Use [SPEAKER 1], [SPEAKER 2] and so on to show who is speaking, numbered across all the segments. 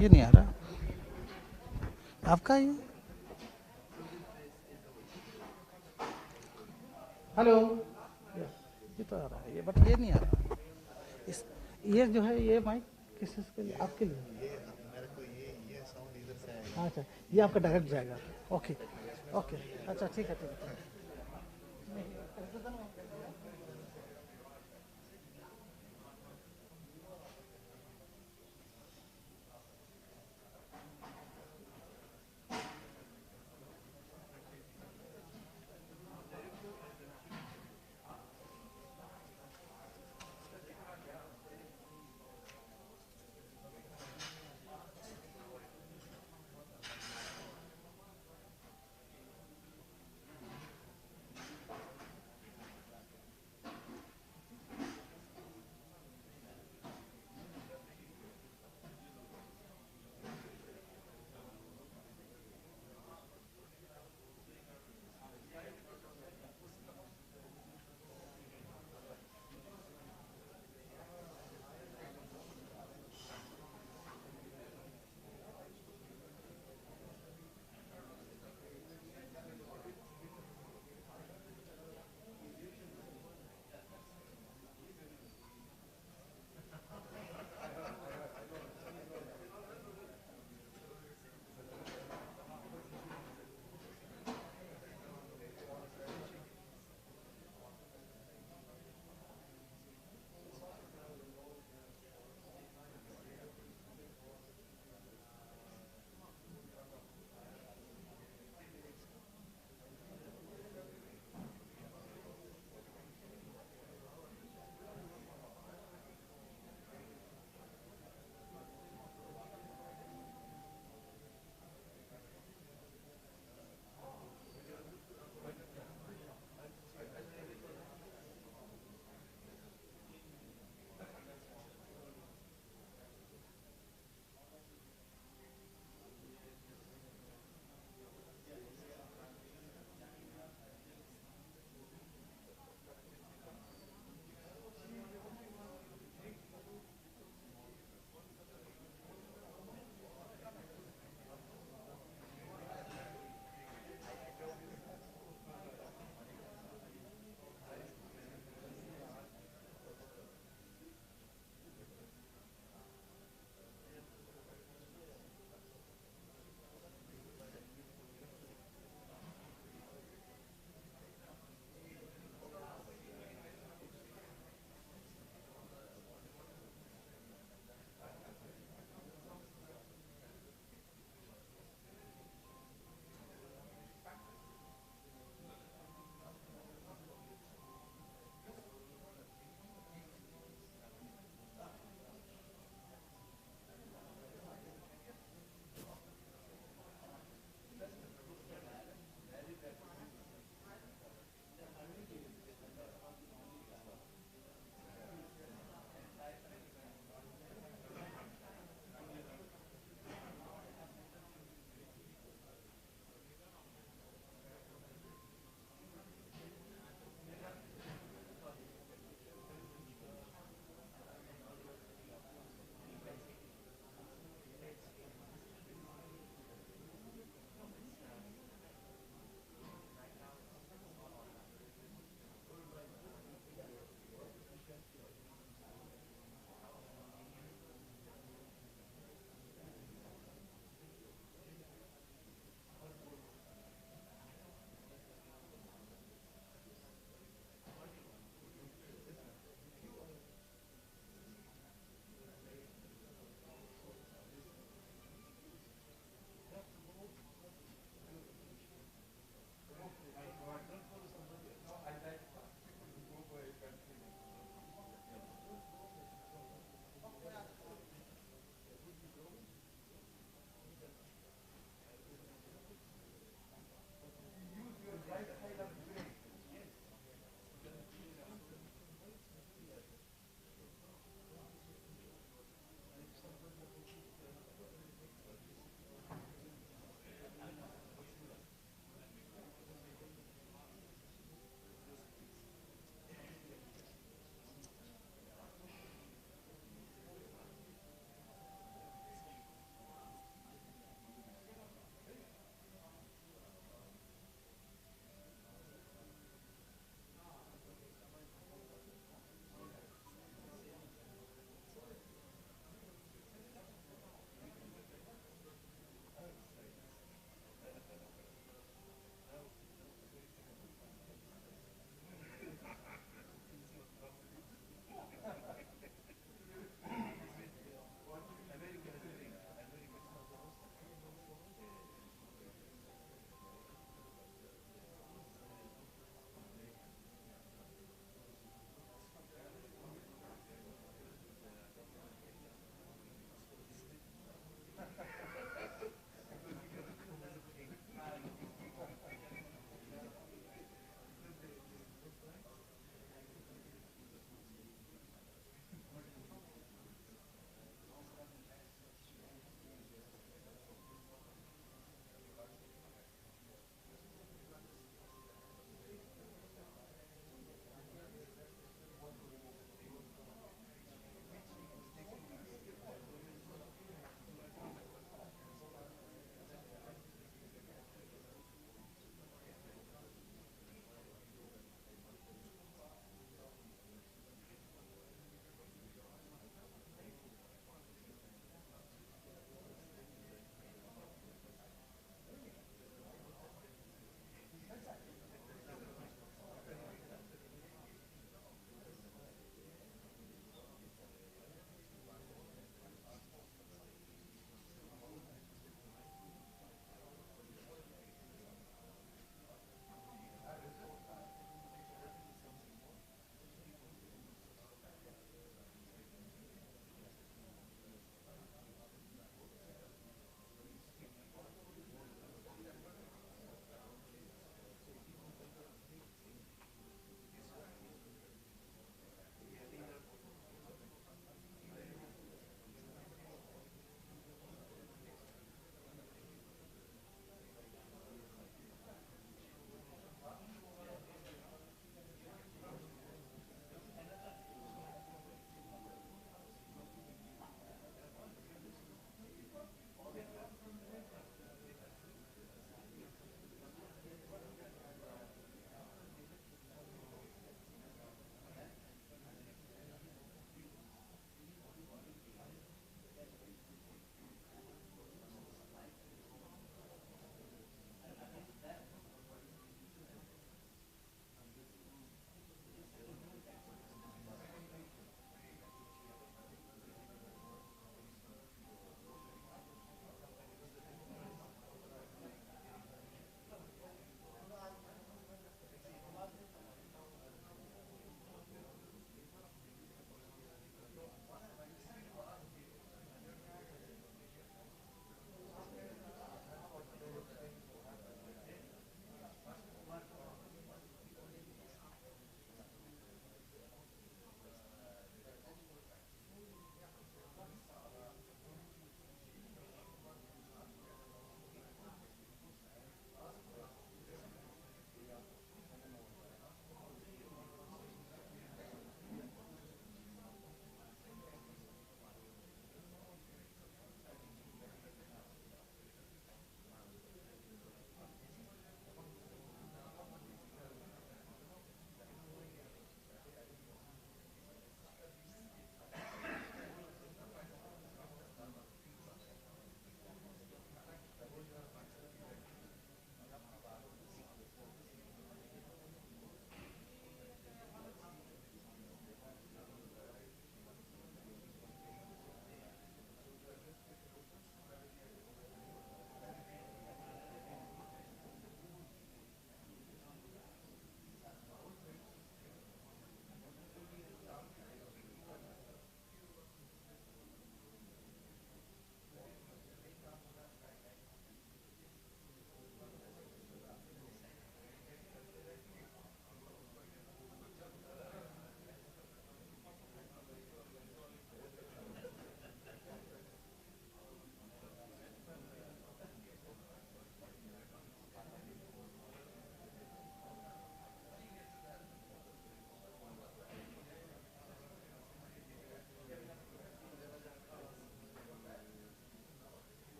[SPEAKER 1] ये नहीं आ रहा आपका ये। हेलो, ये तो आ रहा है ये, बट ये नहीं आ रहा इस, ये जो है ये माइक किस चीज़ के लिए, आपके लिए?
[SPEAKER 2] ये मेरे को ये साउंड इधर से आएगा।
[SPEAKER 1] अच्छा, ये आपका डायरेक्ट जाएगा। ओके ओके, अच्छा ठीक है ठीक है।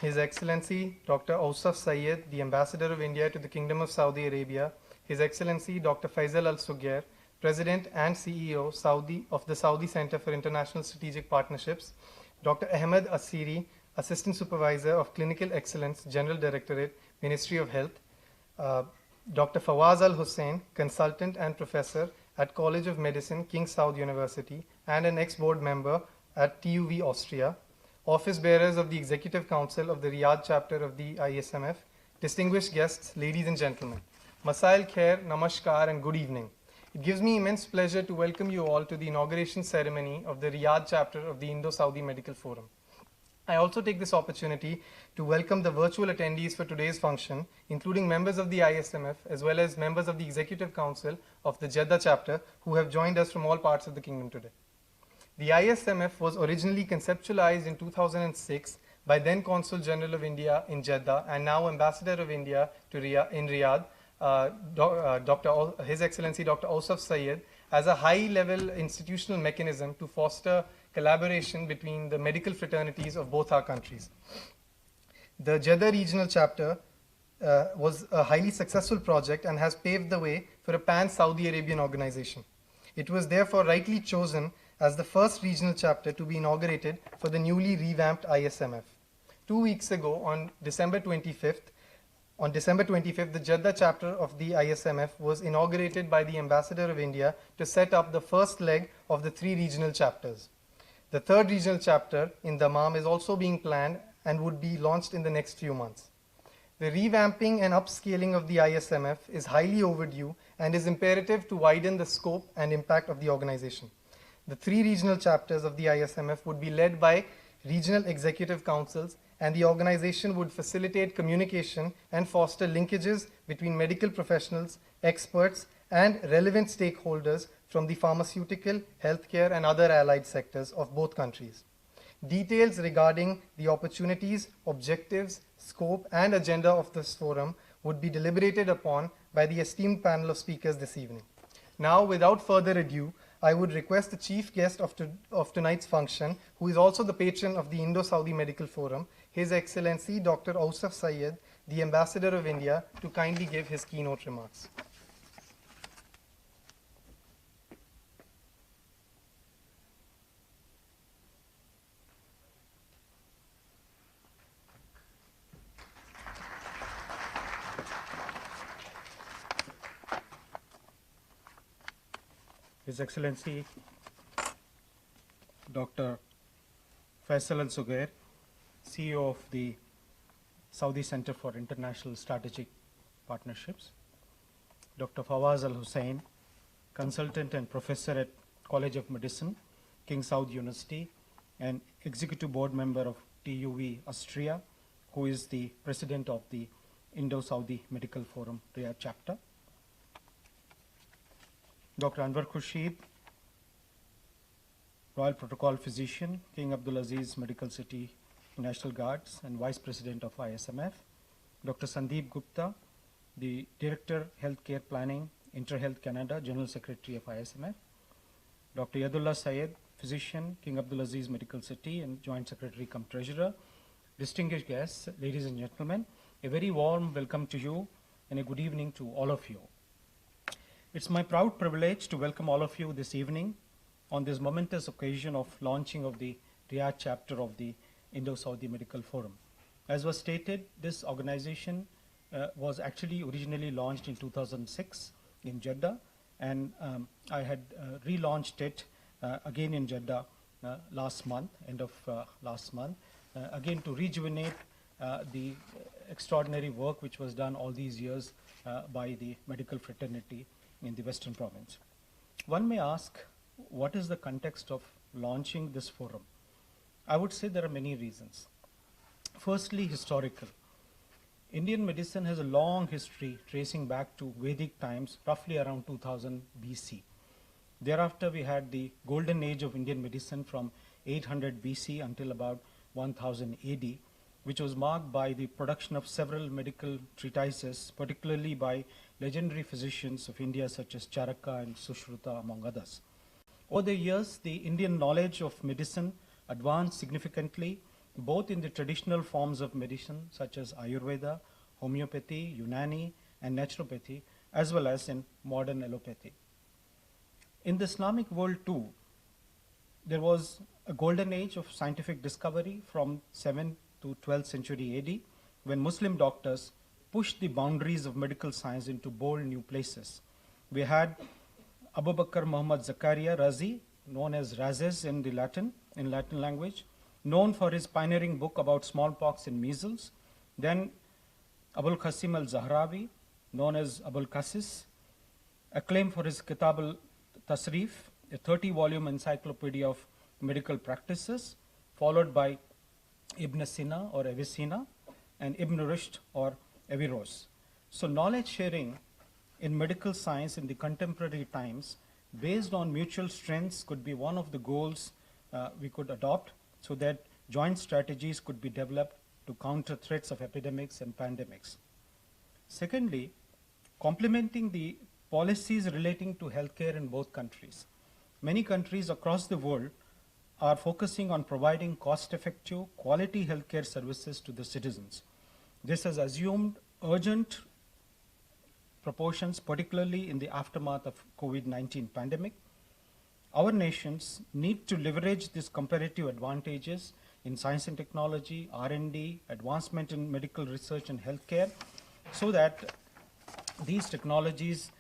[SPEAKER 3] His Excellency Dr. Ausaf Sayed, the Ambassador of India to the Kingdom of Saudi Arabia, His Excellency Dr. Faisal Al Sugair, President and CEO of the Saudi Center for International Strategic Partnerships, Dr. Ahmed Asiri, Assistant Supervisor of Clinical Excellence, General Directorate, Ministry of Health, Dr. Fawaz Al Hussain, Consultant and Professor at College of Medicine, King Saud University, and an ex-board member at TUV Austria, office bearers of the Executive Council of the Riyadh chapter of the ISMF, distinguished guests, ladies and gentlemen, Masail Khair, Namaskar, and good evening. It gives me immense pleasure to welcome you all to the inauguration ceremony of the Riyadh chapter of the Indo-Saudi Medical Forum. I also take this opportunity to welcome the virtual attendees for today's function, including members of the ISMF as well as members of the Executive Council of the Jeddah chapter who have joined us from all parts of the kingdom today. The ISMF was originally conceptualized in 2006 by then Consul General of India in Jeddah and now Ambassador of India to Riyadh, His Excellency Dr. Ausaf Sayed, as a high-level institutional mechanism to foster collaboration between the medical fraternities of both our countries. The Jeddah regional chapter was a highly successful project and has paved the way for a pan-Saudi Arabian organization. It was therefore rightly chosen as the first regional chapter to be inaugurated for the newly revamped ISMF. 2 weeks ago, on December 25th, the Jeddah chapter of the ISMF was inaugurated by the Ambassador of India to set up the first leg of the 3 regional chapters. The 3rd regional chapter in Dammam is also being planned and would be launched in the next few months. The revamping and upscaling of the ISMF is highly overdue and is imperative to widen the scope and impact of the organization. The 3 regional chapters of the ISMF would be led by regional executive councils, and the organization would facilitate communication and foster linkages between medical professionals, experts, and relevant stakeholders from the pharmaceutical, healthcare, and other allied sectors of both countries. Details regarding the opportunities, objectives, scope, and agenda of this forum would be deliberated upon by the esteemed panel of speakers this evening. Now, without further ado, I would request the chief guest of tonight's function, who is also the patron of the Indo-Saudi Medical Forum, His Excellency Dr. Ausaf Sayed, the Ambassador of India, to kindly give his keynote remarks.
[SPEAKER 4] His Excellency Dr. Faisal Al Sugair, CEO of the Saudi Center for International Strategic Partnerships, Dr. Fawaz Al Hussain, Consultant and Professor at College of Medicine, King Saud University, and Executive Board Member of TUV Austria, who is the President of the Indo-Saudi Medical Forum Riyadh chapter, Dr. Anwar Khurshid, Royal Protocol Physician, King Abdulaziz Medical City National Guards and Vice President of ISMF, Dr. Sandeep Gupta, the Director Healthcare Planning, InterHealth Canada, General Secretary of ISMF, Dr. Yadullah Sayed, Physician, King Abdulaziz Medical City and Joint Secretary cum Treasurer, distinguished guests, ladies and gentlemen, a very warm welcome to you and a good evening to all of you. It's my proud privilege to welcome all of you this evening on this momentous occasion of launching of the Riyadh chapter of the Indo-Saudi Medical Forum. As was stated, this organization was actually originally launched in 2006 in Jeddah, and I had relaunched it again in Jeddah last month, end of last month, again to rejuvenate the extraordinary work which was done all these years by the medical fraternity in the Western Province. One may ask, what is the context of launching this forum? I would say there are many reasons. Firstly, historical. Indian medicine has a long history tracing back to Vedic times, roughly around 2000 BC. Thereafter, we had the golden age of Indian medicine from 800 BC until about 1000 AD, which was marked by the production of several medical treatises, particularly by legendary physicians of India such as Charaka and Sushruta, among others. Over the years, the Indian knowledge of medicine advanced significantly, both in the traditional forms of medicine such as Ayurveda, homeopathy, Unani, and naturopathy, as well as in modern allopathy. In the Islamic world too, there was a golden age of scientific discovery from 7th to 12th century AD, when Muslim doctors pushed the boundaries of medical science into bold new places. We had Abu Bakr Muhammad Zakaria Razi, known as Razes in Latin language, known for his pioneering book about smallpox and measles. Then Abul Qasim al-Zahrawi, known as Abul Qasis, acclaimed for his Kitab al-Tasrif, a 30-volume encyclopedia of medical practices, followed by Ibn Sina or Avicenna and Ibn Rushd or Averroes. So knowledge sharing in medical science in the contemporary times based on mutual strengths could be one of the goals we could adopt, so that joint strategies could be developed to counter threats of epidemics and pandemics. Secondly, complementing the policies relating to healthcare in both countries. Many countries across the world are focusing on providing cost-effective, quality healthcare services to the citizens. This has assumed urgent proportions, particularly in the aftermath of COVID-19 pandemic. Our nations need to leverage these comparative advantages in science and technology, R&D, advancement in medical research and healthcare, so that these technologies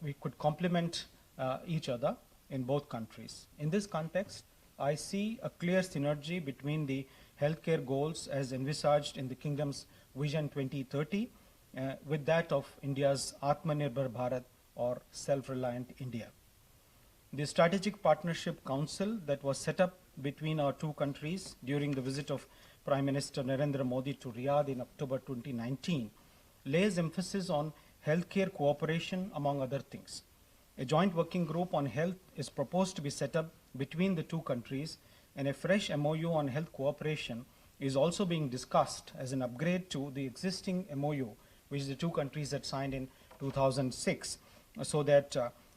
[SPEAKER 4] we could complement each other in both countries. In this context, I see a clear synergy between the healthcare goals as envisaged in the Kingdom's Vision 2030 with that of India's Atmanirbhar Bharat or self-reliant India. The Strategic Partnership Council that was set up between our two countries during the visit of Prime Minister Narendra Modi to Riyadh in October 2019 lays emphasis on healthcare cooperation, among other things. A joint working group on health is proposed to be set up between the two countries, and a fresh MOU on health cooperation is also being discussed as an upgrade to the existing MOU, which the two countries had signed in 2006, so that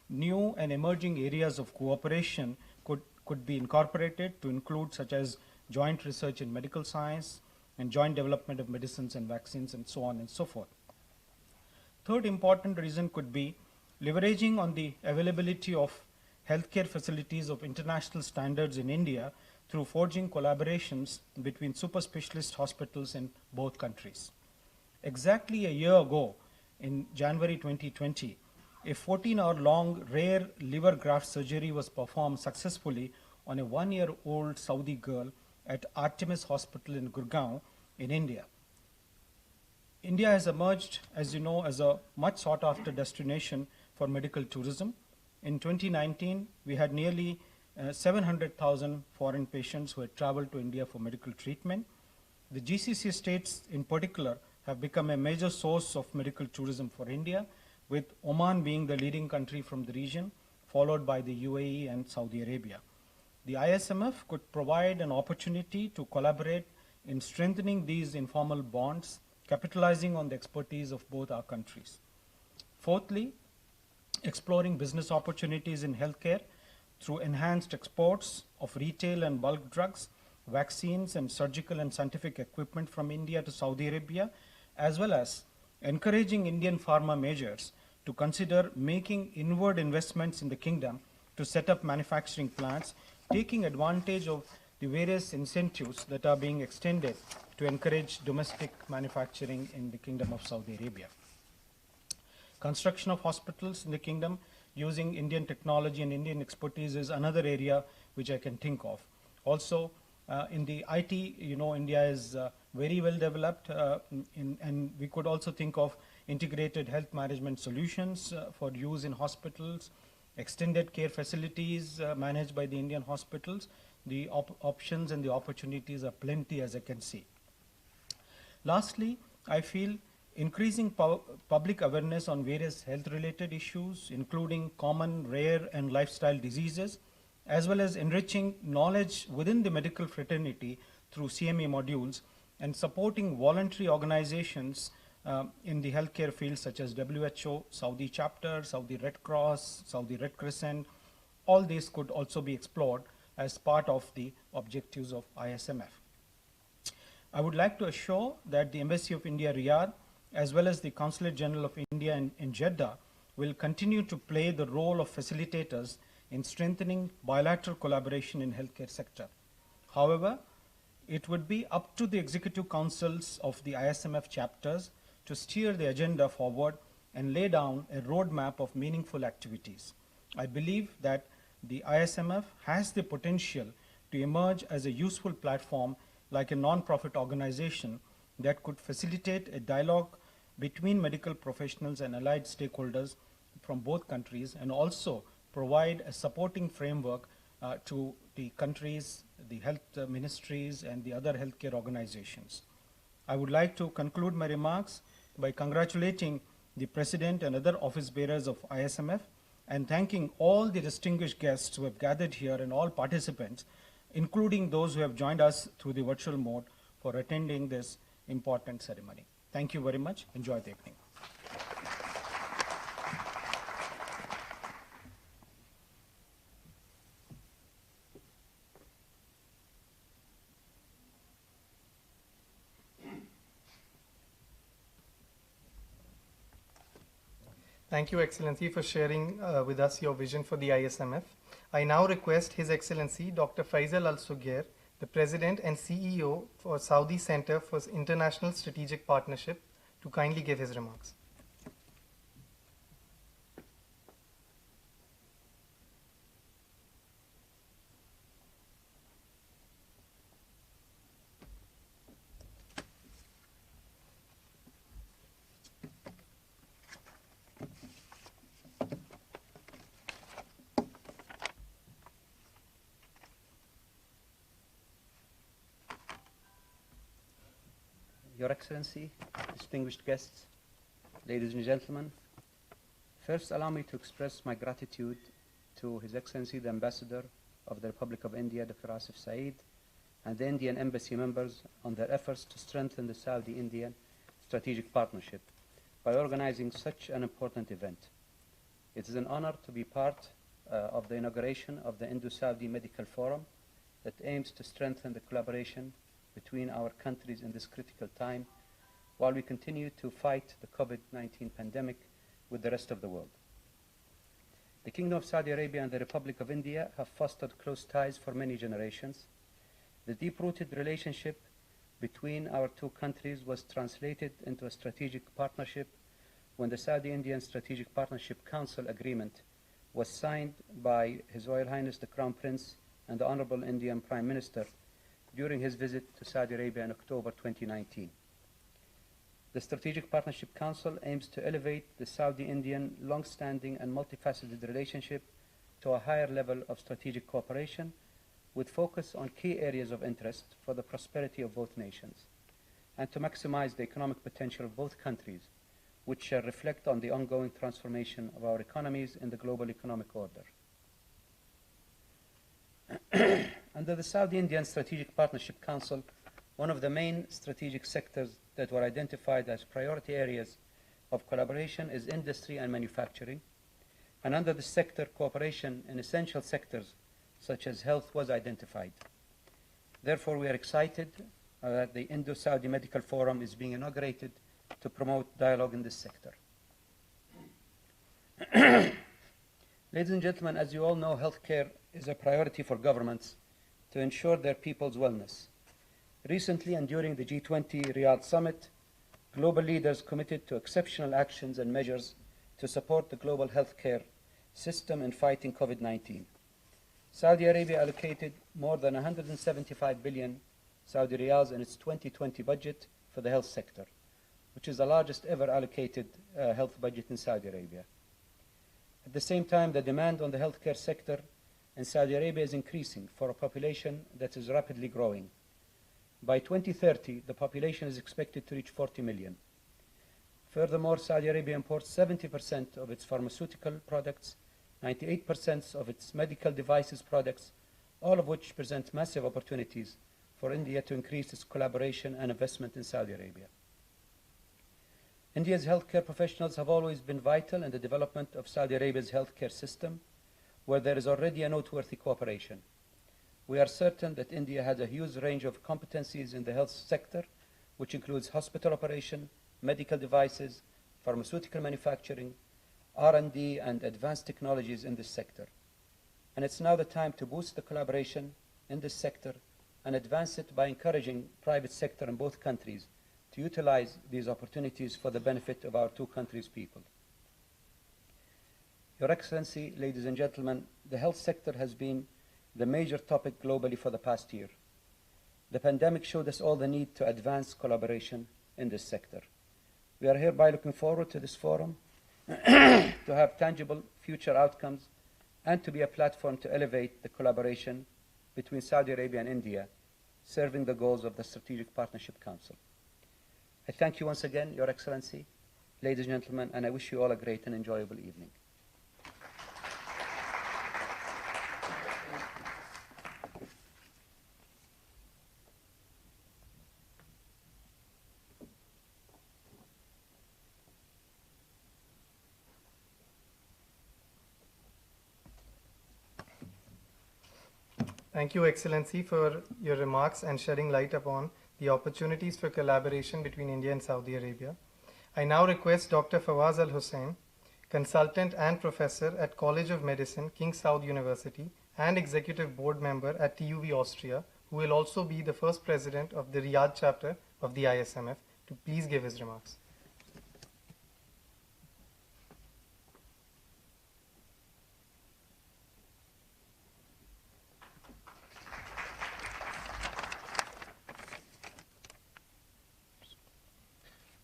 [SPEAKER 4] new and emerging areas of cooperation could be incorporated to include such as joint research in medical science and joint development of medicines and vaccines and so on and so forth. Third important reason could be leveraging on the availability of healthcare facilities of international standards in India through forging collaborations between super specialist hospitals in both countries. Exactly a year ago, in January 2020, a 14-hour-long rare liver graft surgery was performed successfully on a 1-year-old Saudi girl at Artemis Hospital in Gurgaon in India. India has emerged, as you know, as a much sought-after destination for medical tourism. In 2019, we had nearly 700,000 foreign patients who had traveled to India for medical treatment. The GCC states in particular have become a major source of medical tourism for India, with Oman being the leading country from the region, followed by the UAE and Saudi Arabia. The ISMF could provide an opportunity to collaborate in strengthening these informal bonds, capitalizing on the expertise of both our countries. Fourthly, exploring business opportunities in healthcare through enhanced exports of retail and bulk drugs, vaccines, and surgical and scientific equipment from India to Saudi Arabia, as well as encouraging Indian pharma majors to consider making inward investments in the kingdom to set up manufacturing plants, taking advantage of the various incentives that are being extended to encourage domestic manufacturing in the Kingdom of Saudi Arabia. Construction of hospitals in the kingdom using Indian technology and Indian expertise is another area which I can think of. Also, in the IT, you know, India is very well developed, and we could also think of integrated health management solutions for use in hospitals, extended care facilities managed by the Indian hospitals. The options and the opportunities are plenty, as I can see. Lastly, I feel increasing public awareness on various health-related issues, including common, rare, and lifestyle diseases, as well as enriching knowledge within the medical fraternity through CME modules, and supporting voluntary organizations in the healthcare field such as WHO, Saudi chapter, Saudi Red Cross, Saudi Red Crescent. All these could also be explored as part of the objectives of ISMF. I would like to assure that the Embassy of India, Riyadh, as well as the Consulate General of India in Jeddah, will continue to play the role of facilitators in strengthening bilateral collaboration in healthcare sector. However, it would be up to the executive councils of the ISMF chapters to steer the agenda forward and lay down a roadmap of meaningful activities. I believe that the ISMF has the potential to emerge as a useful platform like a non-profit organization that could facilitate a dialogue between medical professionals and allied stakeholders from both countries, and also provide a supporting framework to the countries, the health ministries, and the other healthcare organizations. I would like to conclude my remarks by congratulating the President and other office bearers of ISMF and thanking all the distinguished guests who have gathered here and all participants, including those who have joined us through the virtual mode, for attending this important ceremony. Thank you very much. Enjoy the evening.
[SPEAKER 3] Thank you, Excellency, for sharing with us your vision for the ISMF. I now request His Excellency Dr. Faisal Al Sugair, the President and CEO for Saudi Center for International Strategic Partnership, to kindly give his remarks.
[SPEAKER 5] Your Excellency, distinguished guests, ladies and gentlemen, first allow me to express my gratitude to His Excellency the Ambassador of the Republic of India, Dr. Asif Saeed, and the Indian Embassy members on their efforts to strengthen the Saudi-Indian strategic partnership by organizing such an important event. It is an honor to be part of the inauguration of the Indo-Saudi Medical Forum that aims to strengthen the collaboration between our countries in this critical time while we continue to fight the COVID-19 pandemic with the rest of the world. The Kingdom of Saudi Arabia and the Republic of India have fostered close ties for many generations. The deep-rooted relationship between our two countries was translated into a strategic partnership when the Saudi-Indian Strategic Partnership Council Agreement was signed by His Royal Highness the Crown Prince and the Honorable Indian Prime Minister during his visit to Saudi Arabia in October 2019. The Strategic Partnership Council aims to elevate the Saudi-Indian long-standing and multifaceted relationship to a higher level of strategic cooperation with focus on key areas of interest for the prosperity of both nations, and to maximize the economic potential of both countries, which shall reflect on the ongoing transformation of our economies in the global economic order. Under the Saudi-Indian Strategic Partnership Council, one of the main strategic sectors that were identified as priority areas of collaboration is industry and manufacturing, and under the sector, cooperation in essential sectors such as health was identified. Therefore, we are excited that the Indo-Saudi Medical Forum is being inaugurated to promote dialogue in this sector. Ladies and gentlemen, as you all know, healthcare is a priority for governments to ensure their people's wellness. Recently and during the G20 Riyadh Summit, global leaders committed to exceptional actions and measures to support the global healthcare system in fighting COVID-19. Saudi Arabia allocated more than 175 billion Saudi riyals in its 2020 budget for the health sector, which is the largest ever allocated health budget in Saudi Arabia. At the same time, the demand on the healthcare sector in Saudi Arabia is increasing for a population that is rapidly growing. By 2030, the population is expected to reach 40 million. Furthermore, Saudi Arabia imports 70% of its pharmaceutical products, 98% of its medical devices products, all of which present massive opportunities for India to increase its collaboration and investment in Saudi Arabia. India's healthcare professionals have always been vital in the development of Saudi Arabia's healthcare system, where there is already a noteworthy cooperation. We are certain that India has a huge range of competencies in the health sector, which includes hospital operation, medical devices, pharmaceutical manufacturing, R&D, and advanced technologies in this sector. And it's now the time to boost the collaboration in this sector and advance it by encouraging private sector in both countries to utilize these opportunities for the benefit of our two countries' people. Your Excellency, ladies and gentlemen, the health sector has been the major topic globally for the past year. The pandemic showed us all the need to advance collaboration in this sector. We are hereby looking forward to this forum to have tangible future outcomes and to be a platform to elevate the collaboration between Saudi Arabia and India, serving the goals of the Strategic Partnership Council. I thank you once again, Your Excellency, ladies and gentlemen, and I wish you all a great and enjoyable evening.
[SPEAKER 3] Thank you, Excellency, for your remarks and shedding light upon the opportunities for collaboration between India and Saudi Arabia. I now request Dr. Fawaz Al Hussain, consultant and professor at College of Medicine, King Saud University, and executive board member at TUV Austria, who will also be the first president of the Riyadh chapter of the ISMF, to please give his remarks.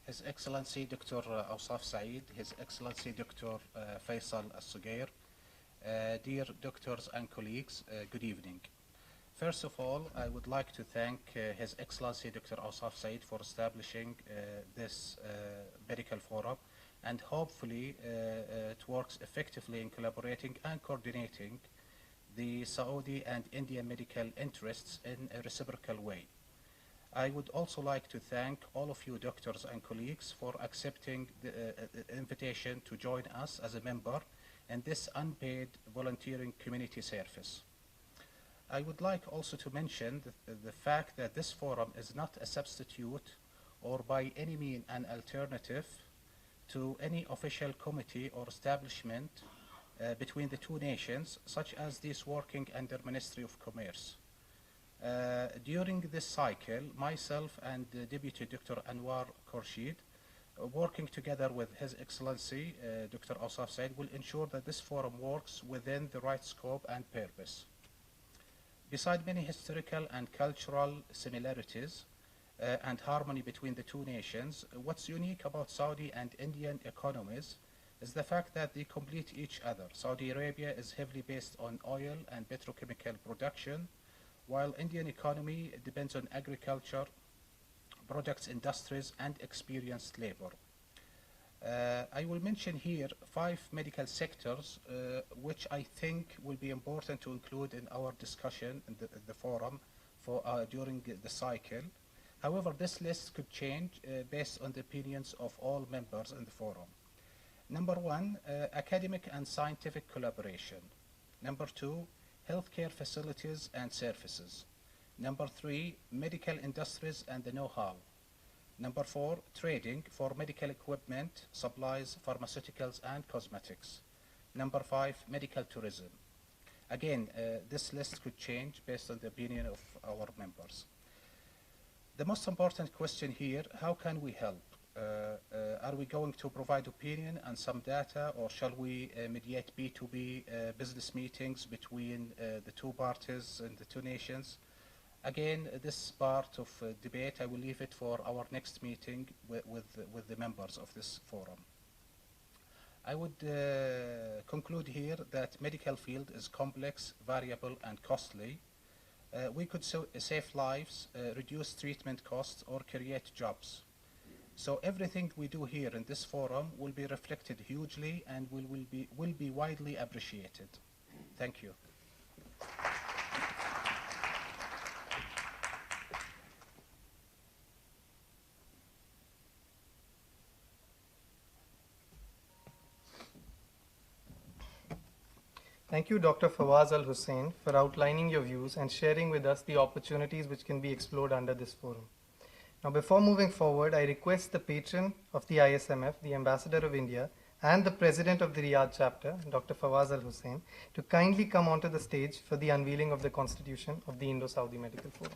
[SPEAKER 2] His Excellency Dr. Awsaf Saeed, His Excellency Dr. Faisal Al-Sugair, dear doctors and colleagues, good evening. First of all, I would like to thank His Excellency Dr. Awsaf Saeed for establishing this medical forum, and hopefully it works effectively in collaborating and coordinating the Saudi and Indian medical interests in a reciprocal way. I would also like to thank all of you doctors and colleagues for accepting the invitation to join us as a member in this unpaid volunteering community service. I would like also to mention the fact that this forum is not a substitute or by any means an alternative to any official committee or establishment between the two nations, such as this working under Ministry of Commerce. During this cycle, myself and Deputy Dr. Anwar Khurshid, working together with His Excellency Dr. Awsaf Saeed, will ensure that this forum works within the right scope and purpose. Beside many historical and cultural similarities and harmony between the two nations, what's unique about Saudi and Indian economies is the fact that they complete each other. Saudi Arabia is heavily based on oil and petrochemical production, while Indian economy depends on agriculture, products, industries, and experienced labor. I will mention here 5 medical sectors which I think will be important to include in our discussion in the forum for, during the cycle. However, this list could change based on the opinions of all members in the forum. Number 1, academic and scientific collaboration. Number 2, healthcare facilities and services. Number 3, medical industries and the know-how. Number 4, trading for medical equipment, supplies, pharmaceuticals, and cosmetics. Number 5, medical tourism. Again, this list could change based on the opinion of our members. The most important question here, how can we help? Are we going to provide opinion and some data, or shall we mediate B2B business meetings between the two parties and the two nations? Again, this part of debate, I will leave it for our next meeting with the members of this forum. I would conclude here that medical field is complex, variable, and costly. We could save lives, reduce treatment costs, or create jobs. So everything we do here in this forum will be reflected hugely and will be widely appreciated. Thank you.
[SPEAKER 3] Thank you, Dr. Fawaz Al Hussain, for outlining your views and sharing with us the opportunities which can be explored under this forum. Now, before moving forward, I request the patron of the ISMF, the Ambassador of India, and the President of the Riyadh chapter, Dr. Fawaz Al Hussain, to kindly come onto the stage for the unveiling of the Constitution of the Indo-Saudi Medical Forum.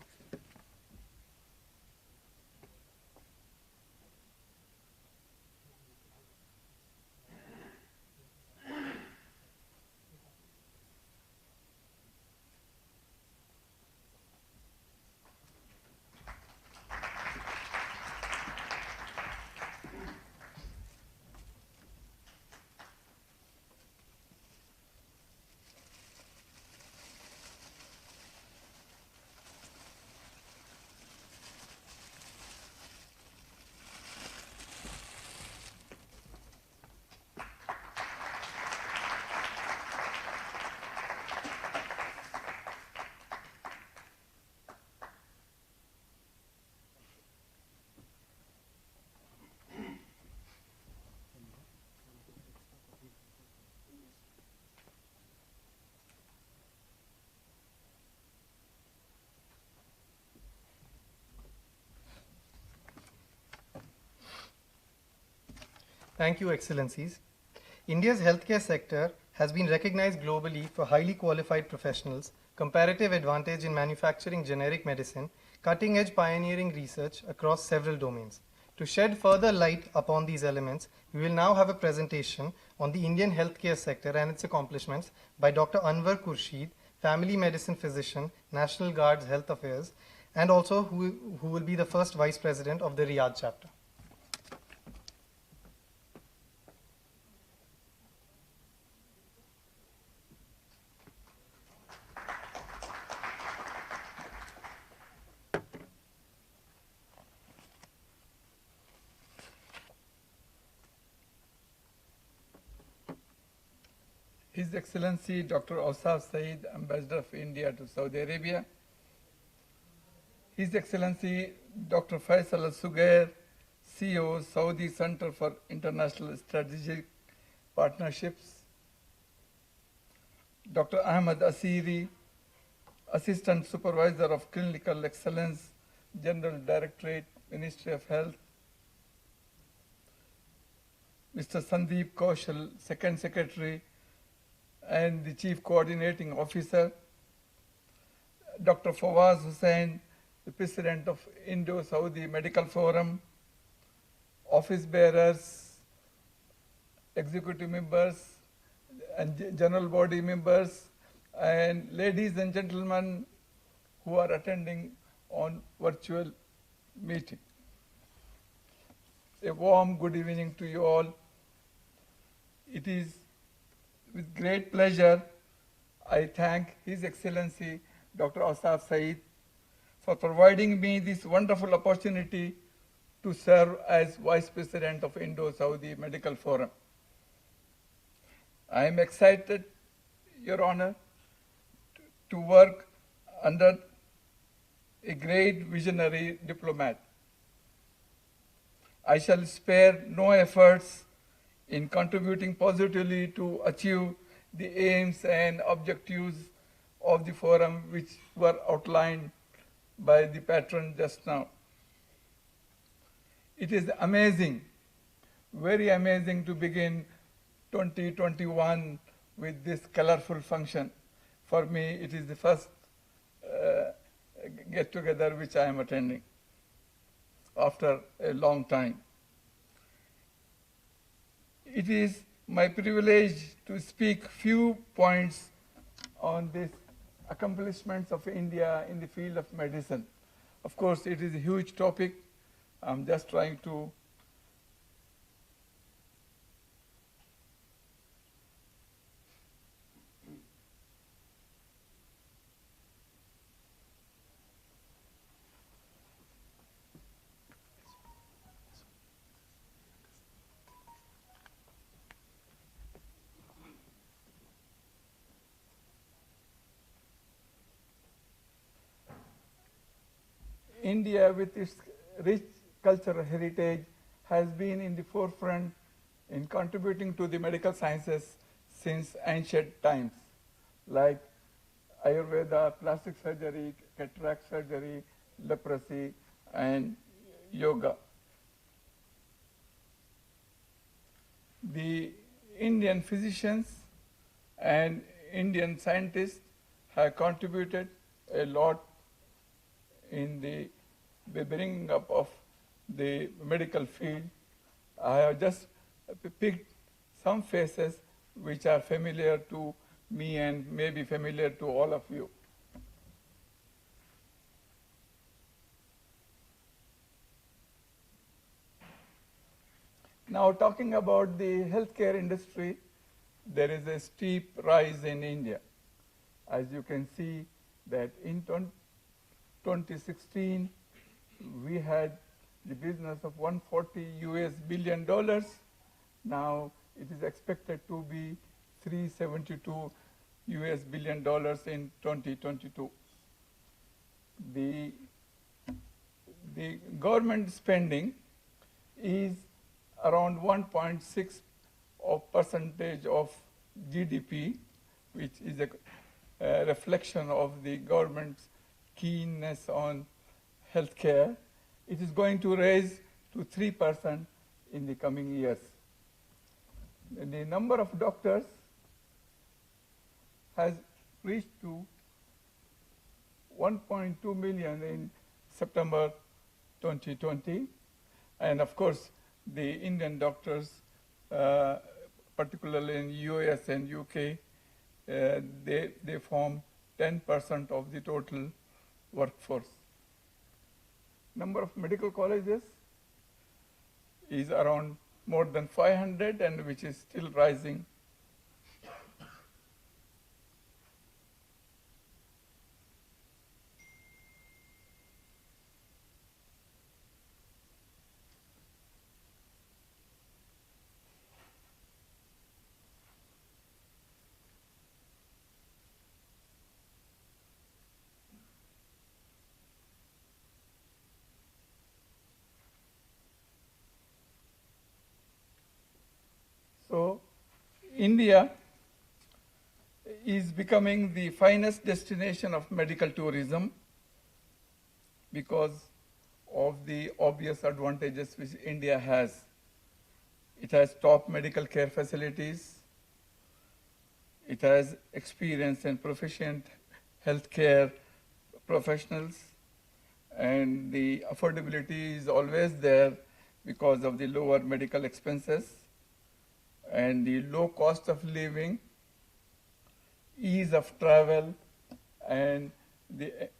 [SPEAKER 3] Thank you, Excellencies. India's healthcare sector has been recognized globally for highly qualified professionals, comparative advantage in manufacturing generic medicine, cutting-edge pioneering research across several domains. To shed further light upon these elements, we will now have a presentation on the Indian healthcare sector and its accomplishments by Dr. Anwar Khurshid, family medicine physician, National Guards Health Affairs, and also who will be the first Vice President of the Riyadh chapter.
[SPEAKER 6] His Excellency Dr. Awsaf Saeed, Ambassador of India to Saudi Arabia, His Excellency Dr. Faisal Al-Sugair, CEO, Saudi Center for International Strategic Partnerships, Dr. Ahmad Asiri, Assistant Supervisor of Clinical Excellence, General Directorate, Ministry of Health, Mr. Sandeep Kaushal, Second Secretary, and the Chief Coordinating Officer, Dr. Fawaz Hussain, the President of Indo-Saudi Medical Forum, office bearers, executive members, and general body members, and ladies and gentlemen who are attending on virtual meeting. A warm good evening to you all. It is with great pleasure I thank His Excellency Dr. Awsaf Saeed for providing me this wonderful opportunity to serve as Vice President of Indo-Saudi Medical Forum. I am excited, Your Honor, to work under a great visionary diplomat. I shall spare no efforts in contributing positively to achieve the aims and objectives of the forum which were outlined by the patron just now. It is amazing, very amazing to begin 2021 with this colorful function. For me, it is the first get-together which I am attending after a long time. It is my privilege to speak few points on this accomplishments of India in the field of medicine. Of course, it is a huge topic. I'm just trying to India, with its rich cultural heritage, has been in the forefront in contributing to the medical sciences since ancient times. like Ayurveda, plastic surgery, cataract surgery, leprosy, and yoga. The Indian physicians and Indian scientists have contributed a lot in the bringing up of the medical field. I have just picked some faces which are familiar to me and may be familiar to all of you. Now, talking about the healthcare industry, there is a steep rise in India. As you can see that in 2016, we had the business of $140 billion. Now it is expected to be $372 billion in 2022. The government spending is around 1.6% of GDP, which is a reflection of the government's keenness on healthcare. It is going to raise to 3% in the coming years. The number of doctors has reached to 1.2 million in September 2020. And of course, the Indian doctors, particularly in US and UK, they form 10% of the total workforce. Number of medical colleges is around more than 500, and which is still rising. So, India is becoming the finest destination of medical tourism because of the obvious advantages which India has. It has top medical care facilities. It has experienced and proficient healthcare professionals, and the affordability is always there because of the lower medical expenses and the low cost of living, ease of travel, and there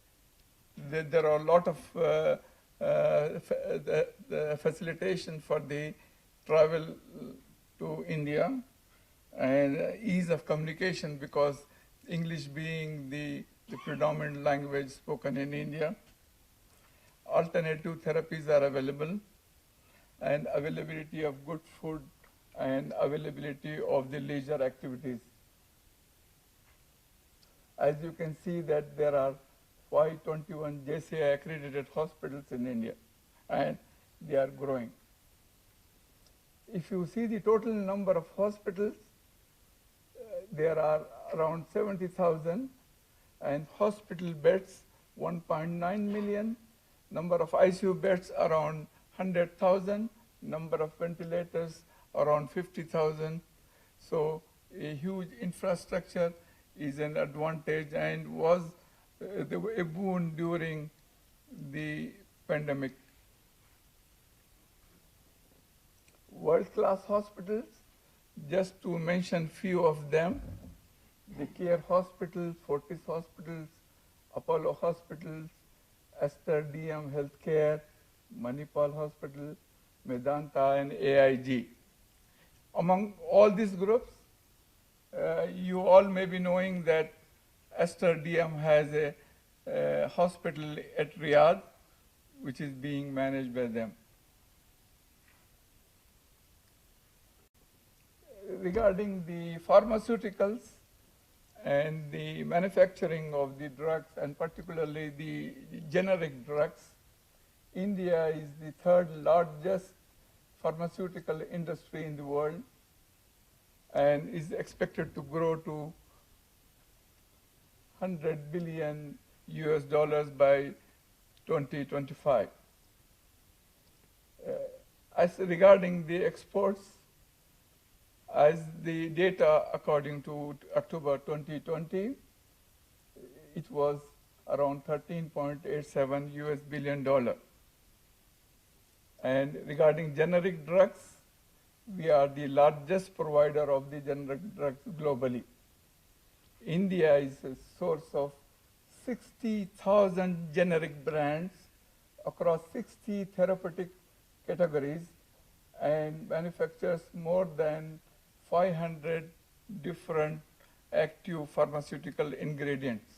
[SPEAKER 6] are a lot of the facilitation for the travel to India, and ease of communication because English being the predominant language spoken in India. Alternative therapies are available, and availability of good food and availability of the leisure activities. As you can see that there are 521 JCI accredited hospitals in India, and they are growing. If you see the total number of hospitals, there are around 70,000, and hospital beds 1.9 million, number of ICU beds around 100,000, number of ventilators around 50,000. So a huge infrastructure is an advantage and was a boon during the pandemic. World-class hospitals, just to mention few of them, the Care Hospital, Fortis Hospitals, Apollo Hospitals, Aster DM Healthcare, Manipal Hospital, Medanta, and AIG. Among all these groups, you all may be knowing that Aster DM has a hospital at Riyadh, which is being managed by them. Regarding the pharmaceuticals and the manufacturing of the drugs, and particularly the generic drugs, India is the third largest pharmaceutical industry in the world and is expected to grow to 100 billion US dollars by 2025. As regarding the exports, as the data according to October 2020, it was around 13.87 US billion dollar. And regarding generic drugs, we are the largest provider of the generic drugs globally. India is a source of 60,000 generic brands across 60 therapeutic categories and manufactures more than 500 different active pharmaceutical ingredients.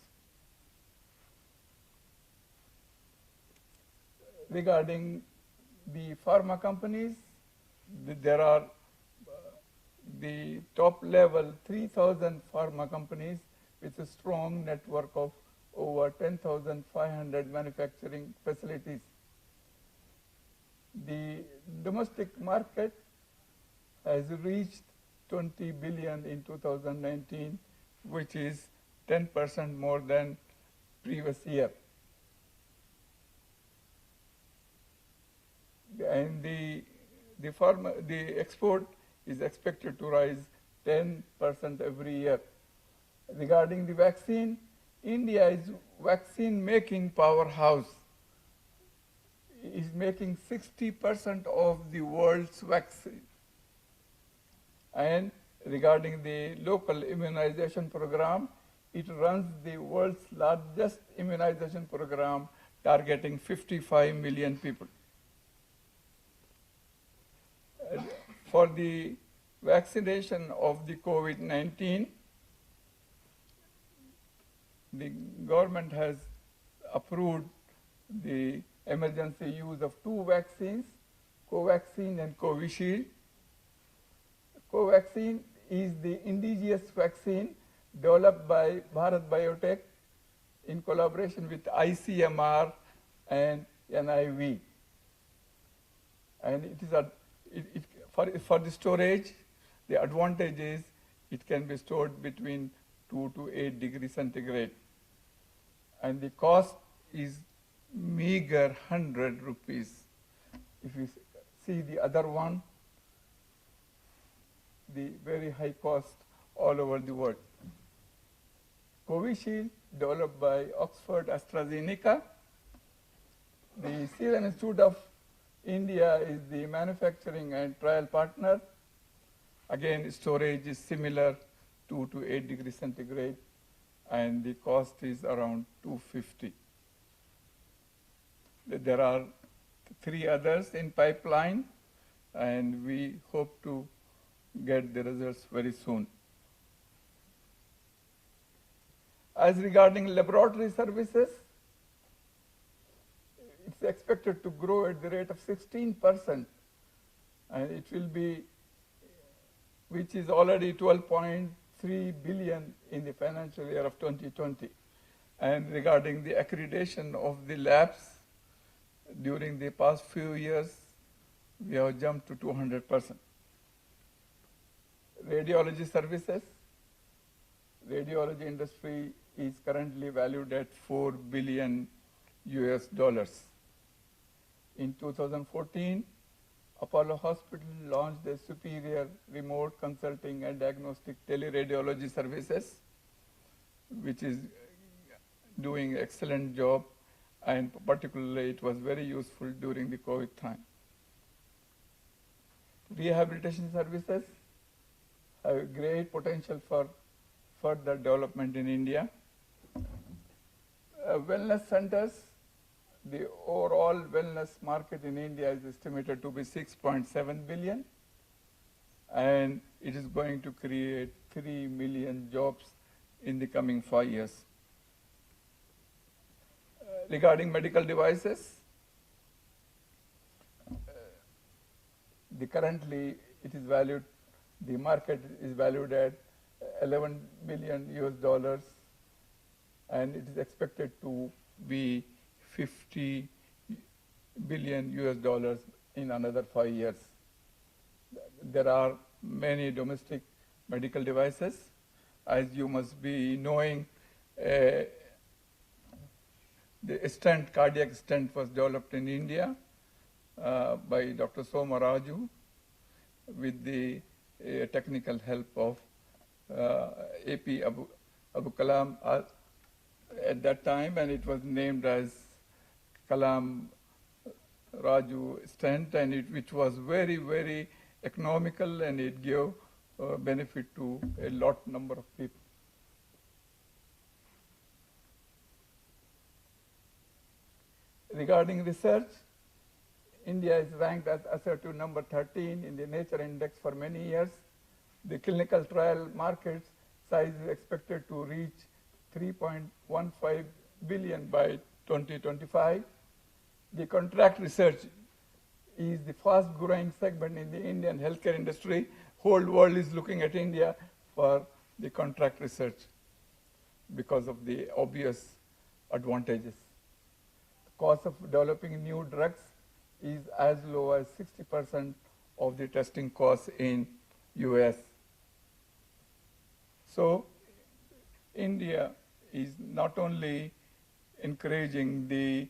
[SPEAKER 6] Regarding the pharma companies, there are the top level 3,000 pharma companies with a strong network of over 10,500 manufacturing facilities. The domestic market has reached 20 billion in 2019, which is 10% more than previous year. And the export is expected to rise 10% every year. Regarding the vaccine, India is vaccine making powerhouse. Is making 60% of the world's vaccine. And regarding the local immunization program, it runs the world's largest immunization program targeting 55 million people. For the vaccination of the COVID-19, the government has approved the emergency use of two vaccines, Covaxin and Covishield. Covaxin is the indigenous vaccine developed by Bharat Biotech in collaboration with ICMR and NIV. And it is for the storage, the advantage is it can be stored between 2 to 8 degrees centigrade. And the cost is meager 100 rupees. If you see the other one, the very high cost all over the world. Covishield, developed by Oxford AstraZeneca. The Serum Institute of India is the manufacturing and trial partner. Again, storage is similar, 2 to 8 degrees centigrade, and the cost is around 250. There are 3 others in pipeline, and we hope to get the results very soon. As regarding laboratory services, it's expected to grow at the rate of 16%, and it will be, which is already 12.3 billion in the financial year of 2020. And regarding the accreditation of the labs, during the past few years, we have jumped to 200%. Radiology services, radiology industry is currently valued at $4 billion US dollars. In 2014, Apollo Hospital launched a superior remote consulting and diagnostic teleradiology services, which is doing excellent job, and particularly it was very useful during the COVID time. Rehabilitation services have great potential for further development in India. Wellness centers, the overall wellness market in India is estimated to be 6.7 billion, and it is going to create 3 million jobs in the coming 5 years. Regarding medical devices, currently it is valued, the market is valued at 11 billion US dollars, and it is expected to be 50 billion US dollars in another 5 years. There are many domestic medical devices. As you must be knowing, the stent, cardiac stent was developed in India by Dr. Soma Raju with the technical help of AP Abu Kalam at that time, and it was named as Kalam Raju stent, and which was very, very economical, and it gave benefit to a lot number of people. Regarding research, India is ranked as assertive number 13 in the Nature Index for many years. The clinical trial market size is expected to reach 3.15 billion by 2025. The contract research is the fast growing segment in the Indian healthcare industry. Whole world is looking at India for the contract research because of the obvious advantages. The cost of developing new drugs is as low as 60% of the testing costs in US. So India is not only encouraging the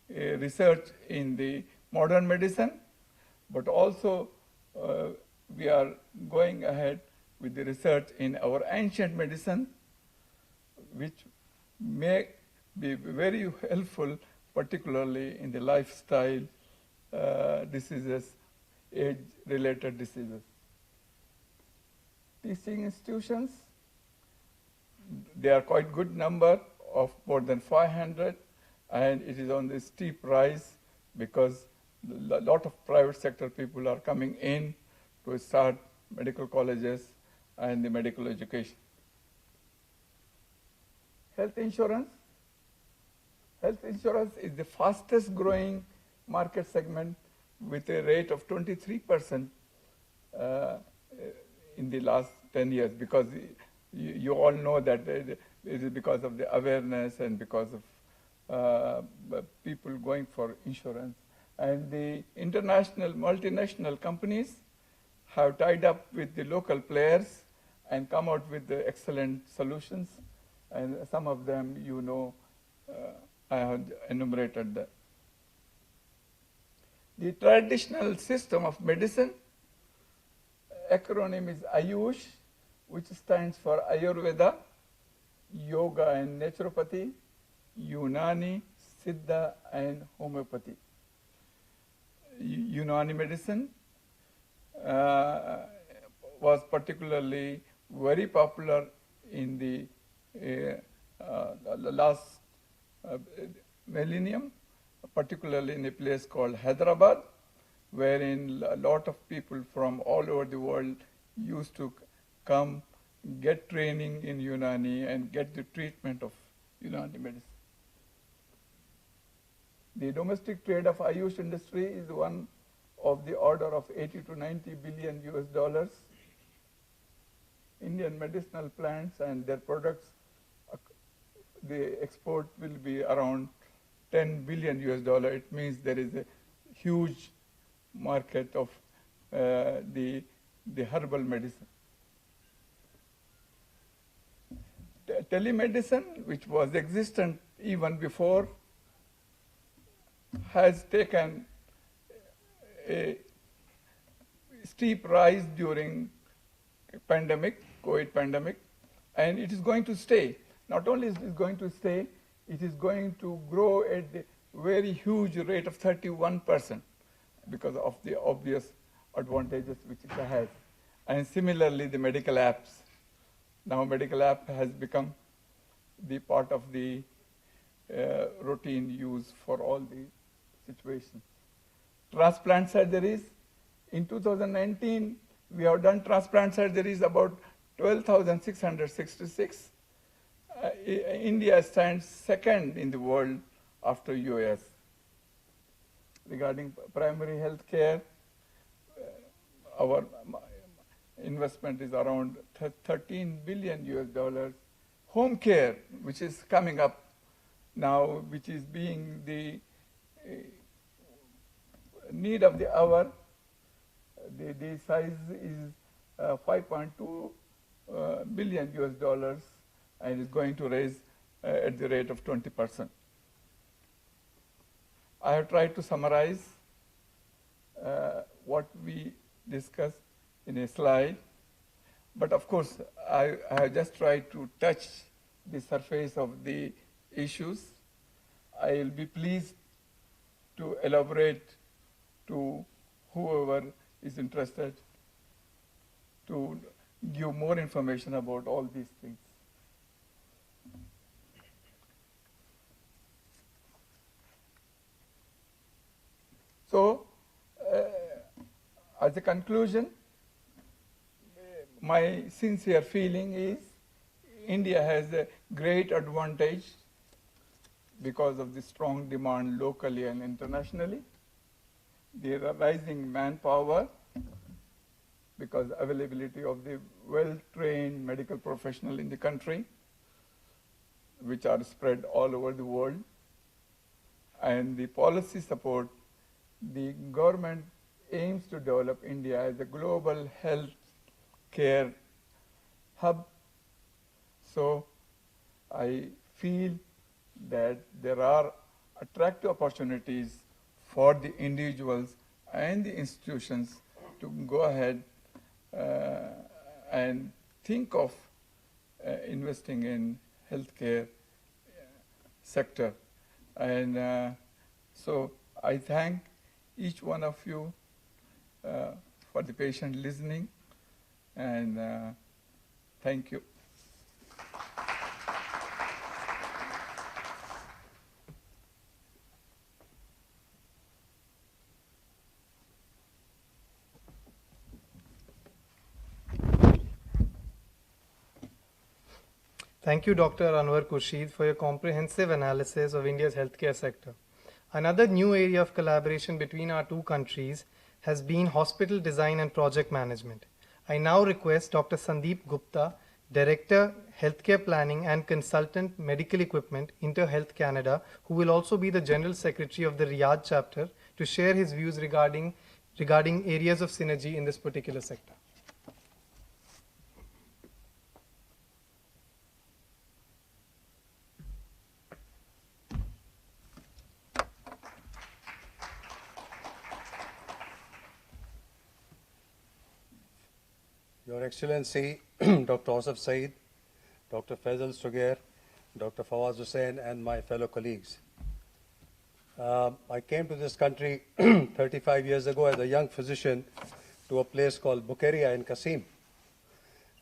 [SPEAKER 6] research in the modern medicine, but also we are going ahead with the research in our ancient medicine, which may be very helpful, particularly in the lifestyle diseases, age-related diseases. Teaching institutions, they are quite good number of more than 500, and it is on the steep rise because a lot of private sector people are coming in to start medical colleges and the medical education. Health insurance. Health insurance is the fastest growing market segment with a rate of 23% in the last 10 years, because you all know that it is because of the awareness and because of people going for insurance. And the international multinational companies have tied up with the local players and come out with the excellent solutions. And some of them, you know, I have enumerated that. The traditional system of medicine, acronym is Ayush, which stands for Ayurveda, Yoga and Naturopathy, Unani, Siddha and Homeopathy. Unani medicine was particularly very popular in the last millennium, particularly in a place called Hyderabad, wherein a lot of people from all over the world used to come, get training in Unani and get the treatment of Unani medicine. The domestic trade of Ayush industry is one of the order of 80 to 90 billion US dollars. Indian medicinal plants and their products, the export will be around 10 billion US dollar. It means there is a huge market of the herbal medicine. Telemedicine, which was existent even before, has taken a steep rise during pandemic, COVID pandemic, and it is going to stay. Not only is it going to stay, it is going to grow at a very huge rate of 31% because of the obvious advantages which it has. And similarly, the medical apps. Now medical app has become the part of the routine use for all the situations. Transplant surgeries. In 2019, we have done transplant surgeries about 12,666. India stands second in the world after US. Regarding primary health care, our investment is around 13 billion US dollars. Home care, which is coming up now, which is being the need of the hour, the size is 5.2 billion US dollars, and is going to raise at the rate of 20%. I have tried to summarize what we discussed in a slide, but of course I have just tried to touch the surface of the issues. I will be pleased to elaborate to whoever is interested to give more information about all these things. So, as a conclusion, my sincere feeling is India has a great advantage because of the strong demand locally and internationally, the rising manpower, because availability of the well-trained medical professional in the country, which are spread all over the world, and the policy support. The government aims to develop India as a global health care hub. So I feel that there are attractive opportunities for the individuals and the institutions to go ahead and think of investing in healthcare sector. And so I thank each one of you for the patient listening, and thank you.
[SPEAKER 3] Thank you, Dr. Anwar Khurshid, for your comprehensive analysis of India's healthcare sector. Another new area of collaboration between our two countries has been hospital design and project management. I now request Dr. Sandeep Gupta, Director, Healthcare Planning and Consultant, Medical Equipment, InterHealth Canada, who will also be the General Secretary of the Riyadh chapter, to share his views regarding areas of synergy in this particular sector.
[SPEAKER 7] Your Excellency, Dr. Asaf Saeed, Dr. Faisal Sugair, Dr. Fawaz Hussain, and my fellow colleagues. I came to this country 35 years ago as a young physician to a place called Bukeria in Qasim.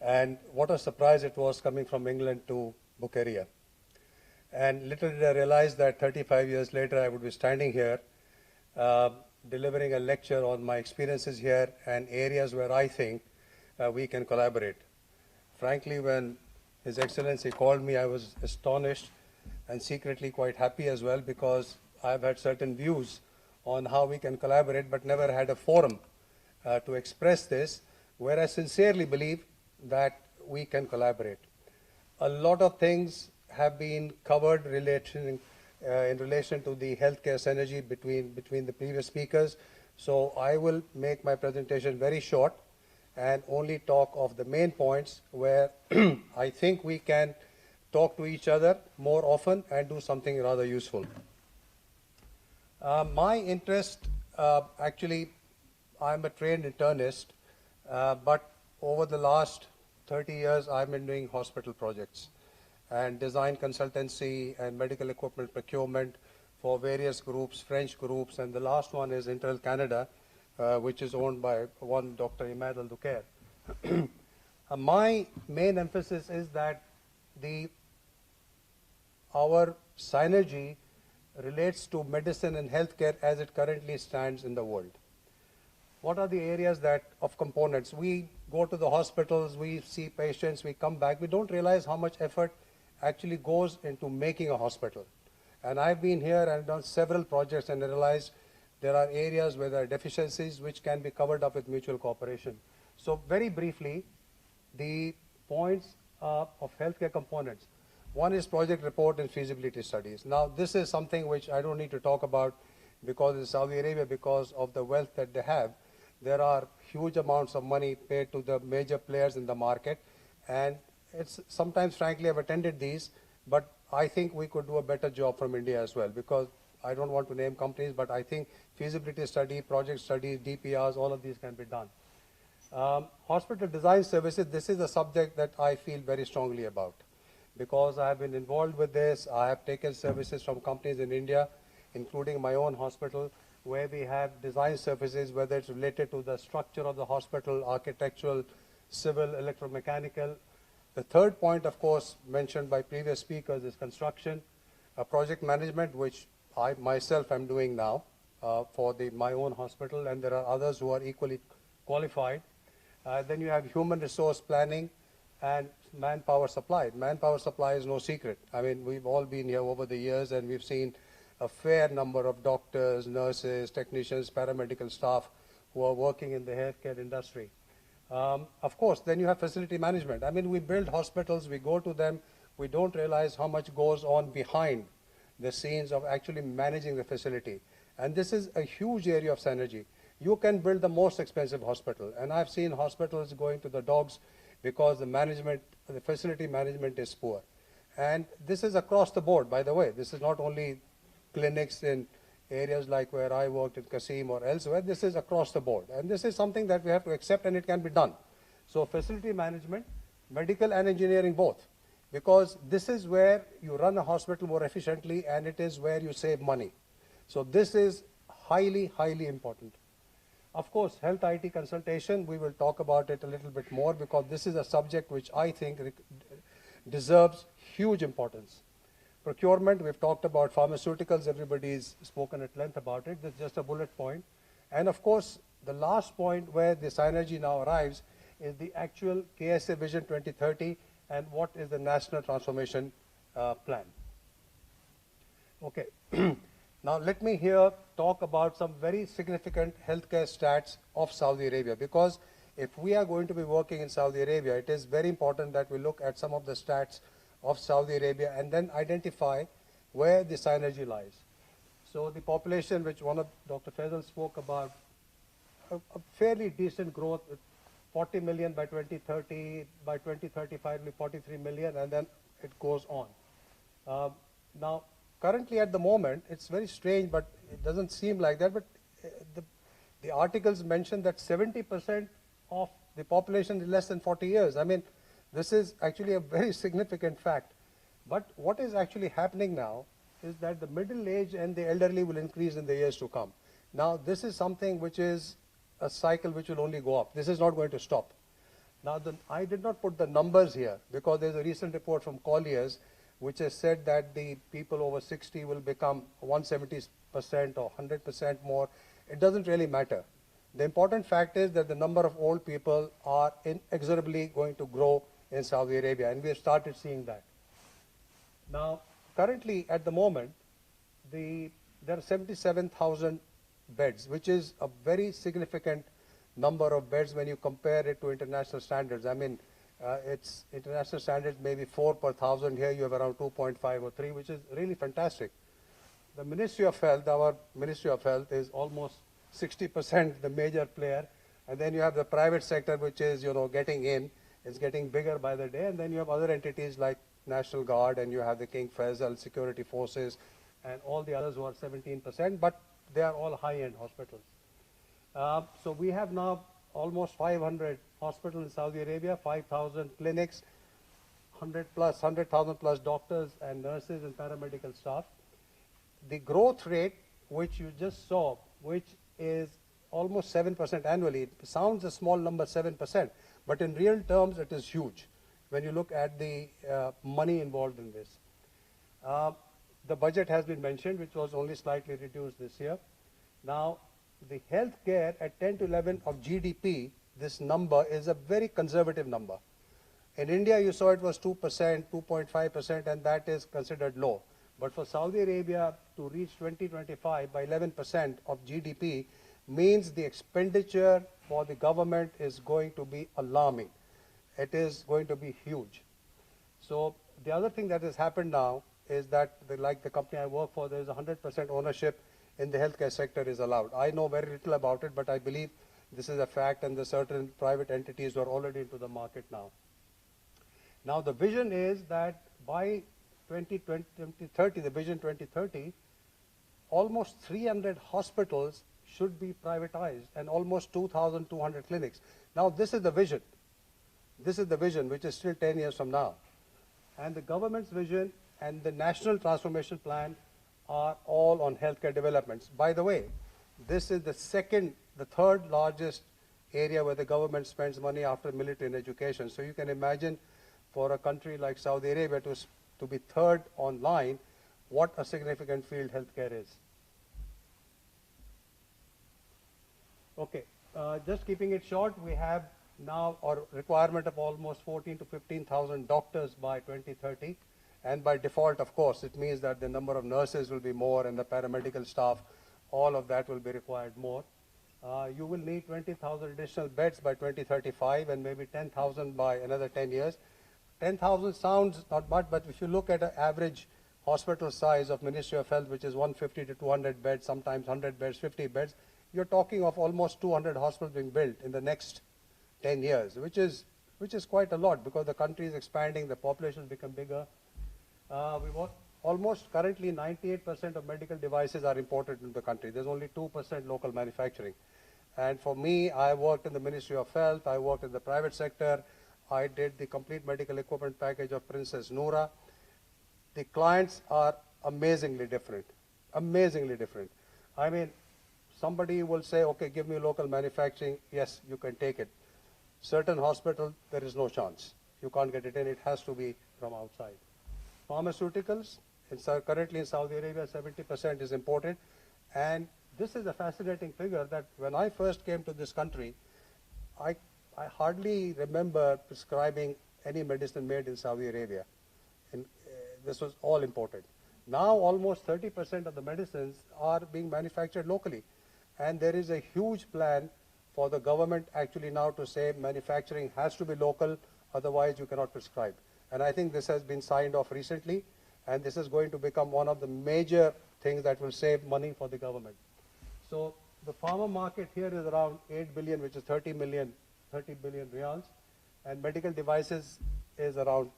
[SPEAKER 7] And what a surprise it was coming from England to Bukeria. And little did I realize that 35 years later I would be standing here delivering a lecture on my experiences here and areas where I think we can collaborate. Frankly, when His Excellency called me, I was astonished and secretly quite happy as well, because I've had certain views on how we can collaborate, but never had a forum to express this, where I sincerely believe that we can collaborate. A lot of things have been covered in relation to the healthcare synergy between the previous speakers. So I will make my presentation very short and only talk of the main points where I think we can talk to each other more often and do something rather useful. My interest, actually, I'm a trained internist, but over the last 30 years, I've been doing hospital projects and design consultancy and medical equipment procurement for various groups, French groups, and the last one is InterHealth Canada, which is owned by one Dr. Imad Al-Dukair. My main emphasis is that our synergy relates to medicine and healthcare as it currently stands in the world. What are the areas of components? We go to the hospitals, we see patients, we come back. We don't realize how much effort actually goes into making a hospital. And I've been here and done several projects and I realized there are areas where there are deficiencies which can be covered up with mutual cooperation. So very briefly, the points of healthcare components. One is project report and feasibility studies. Now this is something which I don't need to talk about because in Saudi Arabia, because of the wealth that they have, there are huge amounts of money paid to the major players in the market, and it's sometimes, frankly, I've attended these, but I think we could do a better job from India as well, because I don't want to name companies, but I think feasibility study, project studies, DPRs, all of these can be done. Hospital design services, this is a subject that I feel very strongly about, because I have been involved with this. I have taken services from companies in India, including my own hospital, where we have design services, whether it's related to the structure of the hospital, architectural, civil, electromechanical. The third point, of course, mentioned by previous speakers is construction, project management, which I myself am doing now for my own hospital, and there are others who are equally qualified. Then you have human resource planning and manpower supply. Manpower supply is no secret. I mean, we've all been here over the years, and we've seen a fair number of doctors, nurses, technicians, paramedical staff who are working in the healthcare industry. Of course, then you have facility management. I mean, we build hospitals, we go to them, we don't realize how much goes on behind the scenes of actually managing the facility. And this is a huge area of synergy. You can build the most expensive hospital, and I've seen hospitals going to the dogs because the management, the facility management is poor. And this is across the board, by the way. This is not only clinics in areas like where I worked in Qasim or elsewhere. This is across the board. And this is something that we have to accept, and it can be done. So facility management, medical and engineering both, because this is where you run a hospital more efficiently, and it is where you save money. So this is highly, highly important. Of course, health IT consultation, we will talk about it a little bit more, because this is a subject which I think deserves huge importance. Procurement, we've talked about pharmaceuticals, everybody's spoken at length about it. This is just a bullet point. And of course, the last point where the synergy now arrives is the actual KSA Vision 2030 and what is the National Transformation Plan. Okay. Now let me here talk about some very significant healthcare stats of Saudi Arabia, because if we are going to be working in Saudi Arabia, it is very important that we look at some of the stats of Saudi Arabia and then identify where the synergy lies. So the population, which one of Dr. Faisal spoke about, a fairly decent growth, 40 million by 2030, by 2035 will be 43 million, and then it goes on. Now, currently at the moment, it's very strange, but it doesn't seem like that, but the articles mention that 70% of the population is less than 40 years. I mean, this is actually a very significant fact. But what is actually happening now is that the middle age and the elderly will increase in the years to come. Now, this is something which is a cycle which will only go up. This is not going to stop. Now, I did not put the numbers here, because there's a recent report from Colliers which has said that the people over 60 will become 170% or 100% more. It doesn't really matter. The important fact is that the number of old people are inexorably going to grow in Saudi Arabia, and we have started seeing that. Now, currently at the moment, there are 77,000 beds, which is a very significant number of beds when you compare it to international standards. I mean, it's international standards maybe 4 per 1,000. Here you have around 2.5 or 3, which is really fantastic. The Ministry of Health, our Ministry of Health, is almost 60% the major player, and then you have the private sector, which is, getting in. It's getting bigger by the day, and then you have other entities like National Guard, and you have the King Faisal Security Forces, and all the others who are 17%, but they are all high-end hospitals. So we have now almost 500 hospitals in Saudi Arabia, 5,000 clinics, 100,000 plus doctors and nurses and paramedical staff. The growth rate, which you just saw, which is almost 7% annually, it sounds a small number, 7%, but in real terms it is huge when you look at the money involved in this. The budget has been mentioned, which was only slightly reduced this year. Now, the healthcare at 10 to 11 of GDP, this number is a very conservative number. In India, you saw it was 2%, 2.5%, and that is considered low. But for Saudi Arabia to reach 2025 by 11% of GDP means the expenditure for the government is going to be alarming. It is going to be huge. So the other thing that has happened now is that, like the company I work for, there is 100% ownership in the healthcare sector is allowed. I know very little about it, but I believe this is a fact, and there are certain private entities who are already into the market now. Now the vision is that by 2030, the vision 2030, almost 300 hospitals should be privatized and almost 2,200 clinics. Now this is the vision. This is the vision, which is still 10 years from now. And the government's vision and the national transformation plan are all on healthcare developments. By the way, this is the third largest area where the government spends money after military and education. So you can imagine for a country like Saudi Arabia to be third online, what a significant field healthcare is. Okay, just keeping it short, we have now a requirement of almost 14 to 15,000 doctors by 2030. And by default, of course, it means that the number of nurses will be more and the paramedical staff, all of that will be required more. You will need 20,000 additional beds by 2035 and maybe 10,000 by another 10 years. 10,000 sounds not much, but if you look at an average hospital size of Ministry of Health, which is 150 to 200 beds, sometimes 100 beds, 50 beds, you're talking of almost 200 hospitals being built in the next 10 years, which is quite a lot because the country is expanding, the population has become bigger. Almost currently 98% of medical devices are imported into the country. There's only 2% local manufacturing. And for me, I worked in the Ministry of Health, I worked in the private sector, I did the complete medical equipment package of Princess Noura. The clients are amazingly different, amazingly different. I mean, somebody will say, okay, give me local manufacturing, yes, you can take it. Certain hospitals, there is no chance. You can't get it in, it has to be from outside. Pharmaceuticals, currently in Saudi Arabia, 70% is imported. And this is a fascinating figure that when I first came to this country, I hardly remember prescribing any medicine made in Saudi Arabia. And this was all imported. Now almost 30% of the medicines are being manufactured locally. And there is a huge plan for the government actually now to say manufacturing has to be local, otherwise you cannot prescribe. And I think this has been signed off recently, and this is going to become one of the major things that will save money for the government. So the pharma market here is around 8 billion, which is 30 billion riyals, and medical devices is around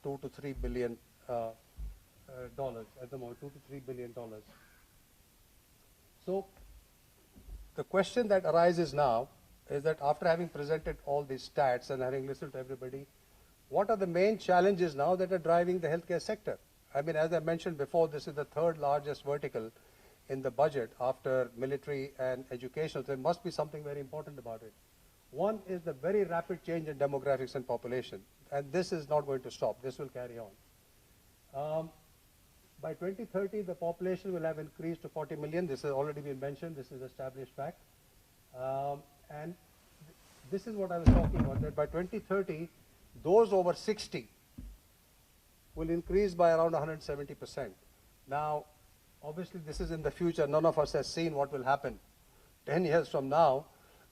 [SPEAKER 7] 2 to 3 billion dollars at the moment, 2 to 3 billion dollars. So the question that arises now is that after having presented all these stats and having listened to everybody, what are the main challenges now that are driving the healthcare sector? I mean, as I mentioned before, this is the third largest vertical in the budget after military and education. So there must be something very important about it. One is the very rapid change in demographics and population. And this is not going to stop. This will carry on. By 2030, the population will have increased to 40 million. This has already been mentioned. This is established fact. And this is what I was talking about, that by 2030, those over 60 will increase by around 170%. Now, obviously, this is in the future. None of us has seen what will happen 10 years from now.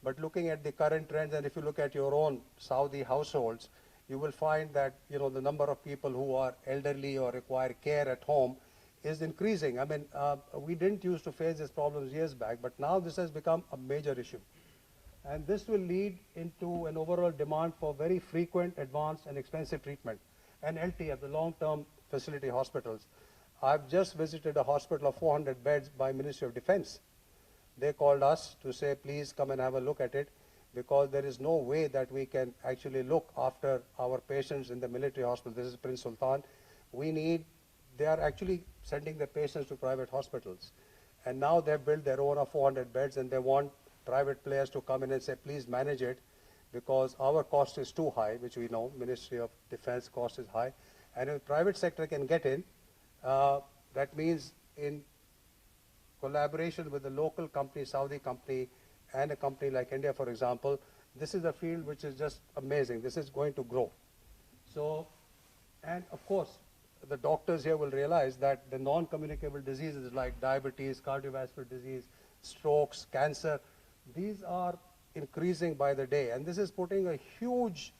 [SPEAKER 7] But looking at the current trends, and if you look at your own Saudi households, you will find that, you know, the number of people who are elderly or require care at home is increasing. I mean, we didn't used to face these problems years back, but now this has become a major issue. And this will lead into an overall demand for very frequent, advanced, and expensive treatment. And LTF, the long-term facility hospitals. I've just visited a hospital of 400 beds by Ministry of Defense. They called us to say, please come and have a look at it, because there is no way that we can actually look after our patients in the military hospital. This is Prince Sultan. They are actually sending their patients to private hospitals. And now they've built their own of 400 beds, and they want private players to come in and say, please manage it, because our cost is too high, which we know, Ministry of Defense cost is high. And if the private sector can get in, that means in collaboration with the local company, Saudi company, and a company like India, for example, this is a field which is just amazing. This is going to grow. So, and of course, the doctors here will realize that the non-communicable diseases like diabetes, cardiovascular disease, strokes, cancer, these are increasing by the day. And this is putting a huge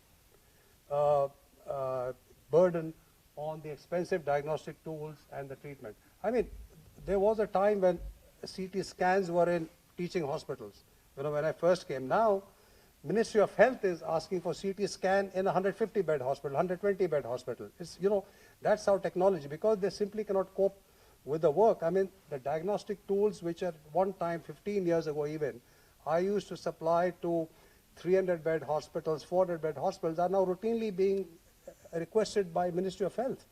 [SPEAKER 7] burden on the expensive diagnostic tools and the treatment. I mean, there was a time when CT scans were in teaching hospitals. You know, when I first came, now Ministry of Health is asking for CT scan in a 150-bed hospital, 120-bed hospital. It's, you know, that's how technology, because they simply cannot cope with the work. I mean, the diagnostic tools, which at one time, 15 years ago even, I used to supply to 300-bed hospitals, 400-bed hospitals, are now routinely being requested by Ministry of Health,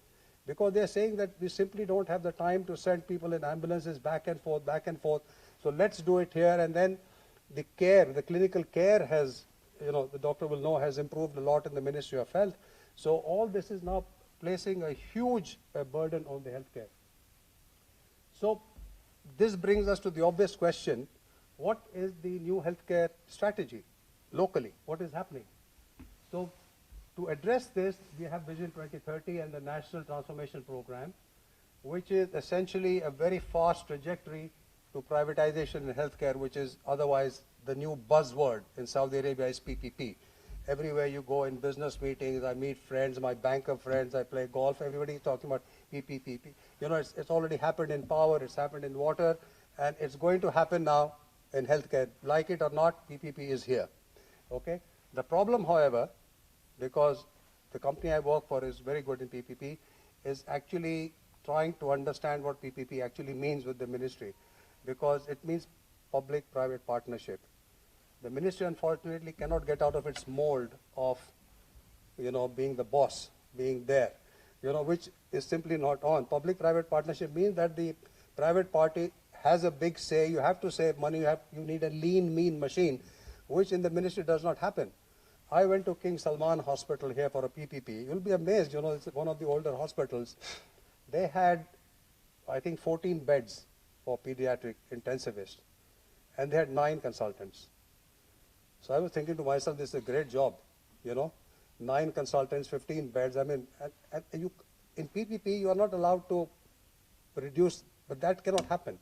[SPEAKER 7] because they're saying that we simply don't have the time to send people in ambulances back and forth, back and forth. So let's do it here. And then the care, the clinical care has, you know, the doctor will know, has improved a lot in the Ministry of Health. So all this is now placing a huge burden on the healthcare. So this brings us to the obvious question: what is the new healthcare strategy locally? What is happening? So to address this, we have Vision 2030 and the National Transformation Program, which is essentially a very fast trajectory to privatization in healthcare, which is otherwise the new buzzword in Saudi Arabia is PPP. Everywhere you go in business meetings, I meet friends, my banker friends, I play golf, everybody is talking about PPP. You know, it's already happened in power, it's happened in water, and it's going to happen now in healthcare. Like it or not, PPP is here. Okay? The problem, however, because the company I work for is very good in PPP, is actually trying to understand what PPP actually means with the ministry, because it means public-private partnership. The ministry, unfortunately, cannot get out of its mold of, you know, being the boss, being there, you know, which is simply not on. Public-private partnership means that the private party has a big say. You have to save money. You need a lean, mean machine, which in the ministry does not happen. I went to King Salman Hospital here for a PPP. You'll be amazed, you know, it's one of the older hospitals. They had, I think, 14 beds for pediatric intensivists, and they had 9 consultants. So I was thinking to myself, this is a great job, you know, 9 consultants, 15 beds. I mean, and you, in PPP, you are not allowed to reduce, but that cannot happen.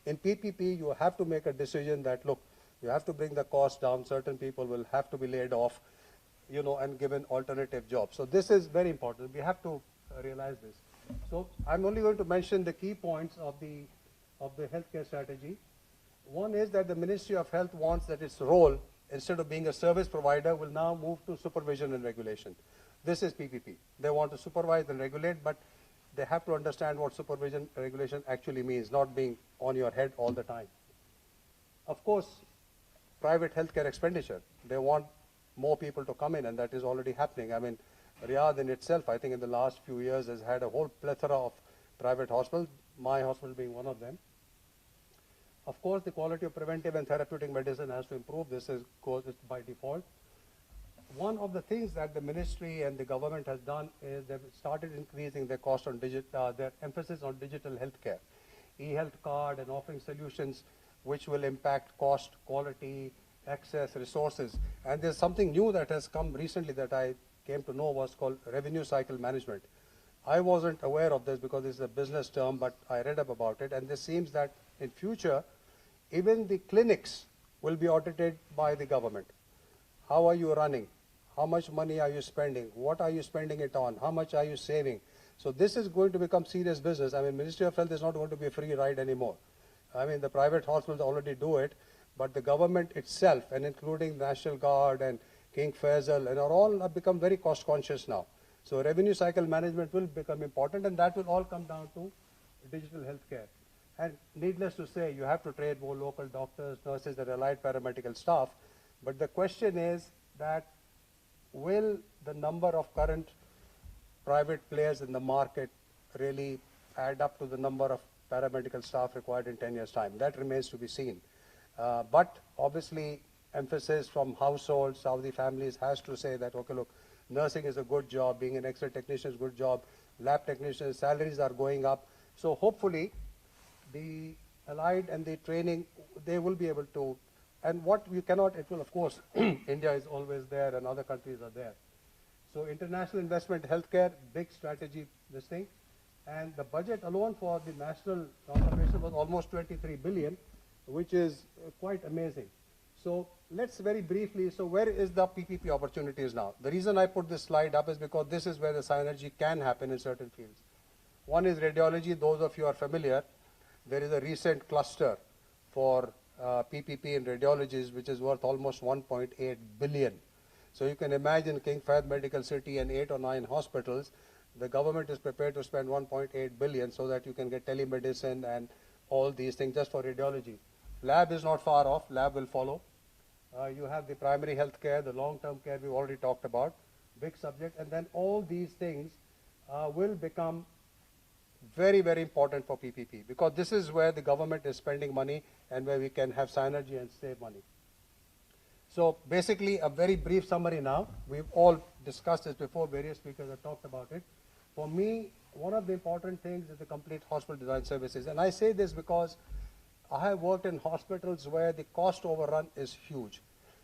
[SPEAKER 7] In PPP, you have to make a decision that, look, you have to bring the cost down. Certain people will have to be laid off, you know, and given alternative jobs. So this is very important. We have to realize this. So I'm only going to mention the key points of the healthcare strategy. One is that the Ministry of Health wants that its role, instead of being a service provider, will now move to supervision and regulation. This is PPP. They want to supervise and regulate, but they have to understand what supervision and regulation actually means, not being on your head all the time. Of course, private healthcare expenditure. They want more people to come in, and that is already happening. I mean, Riyadh in itself, I think in the last few years, has had a whole plethora of private hospitals, my hospital being one of them. Of course, the quality of preventive and therapeutic medicine has to improve. This goes by default. One of the things that the ministry and the government has done is they've started increasing their cost on their emphasis on digital healthcare, e-health card, and offering solutions which will impact cost, quality, access, resources. And there's something new that has come recently that I came to know was called revenue cycle management. I wasn't aware of this because it's a business term, but I read up about it, and this seems that in future, even the clinics will be audited by the government. How are you running? How much money are you spending? What are you spending it on? How much are you saving? So this is going to become serious business. I mean, Ministry of Health is not going to be a free ride anymore. I mean, the private hospitals already do it, but the government itself, and including National Guard and King Faisal, and are all have become very cost conscious now. So revenue cycle management will become important, and that will all come down to digital healthcare. And needless to say, you have to train more local doctors, nurses, and allied paramedical staff. But the question is that will the number of current private players in the market really add up to the number of paramedical staff required in 10 years' time? That remains to be seen. But obviously, emphasis from households, Saudi families has to say that, okay, look, nursing is a good job, being an X-ray technician is a good job, lab technicians' salaries are going up. So hopefully, the allied and the training, they will be able to, and what you cannot, it will of course, India is always there and other countries are there. So international investment, healthcare, big strategy, this thing. And the budget alone for the national transformation was almost 23 billion, which is quite amazing. So let's very briefly, so where is the PPP opportunities now? The reason I put this slide up is because this is where the synergy can happen in certain fields. One is radiology. Those of you are familiar. There is a recent cluster for PPP in radiologies, which is worth almost 1.8 billion. So you can imagine King Fahd Medical City and 8 or 9 hospitals. The government is prepared to spend 1.8 billion so that you can get telemedicine and all these things just for radiology. Lab is not far off. Lab will follow. You have the primary health care, the long-term care we've already talked about, big subject, and then all these things will become very, very important for PPP, because this is where the government is spending money and where we can have synergy and save money. So basically a very brief summary now. We've all discussed this before, various speakers have talked about it. For me, one of the important things is the complete hospital design services. And I say this because I have worked in hospitals where the cost overrun is huge.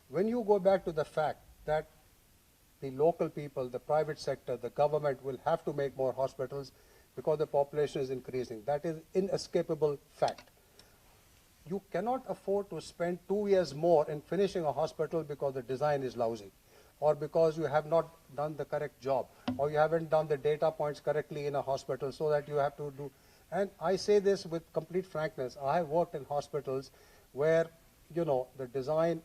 [SPEAKER 7] When you go back to the fact that the local people, the private sector, the government will have to make more hospitals because the population is increasing. That is inescapable fact. You cannot afford to spend 2 years more in finishing a hospital because the design is lousy, or because you have not done the correct job, or you haven't done the data points correctly in a hospital, so that you have to do. And I say this with complete frankness. I have worked in hospitals where, the design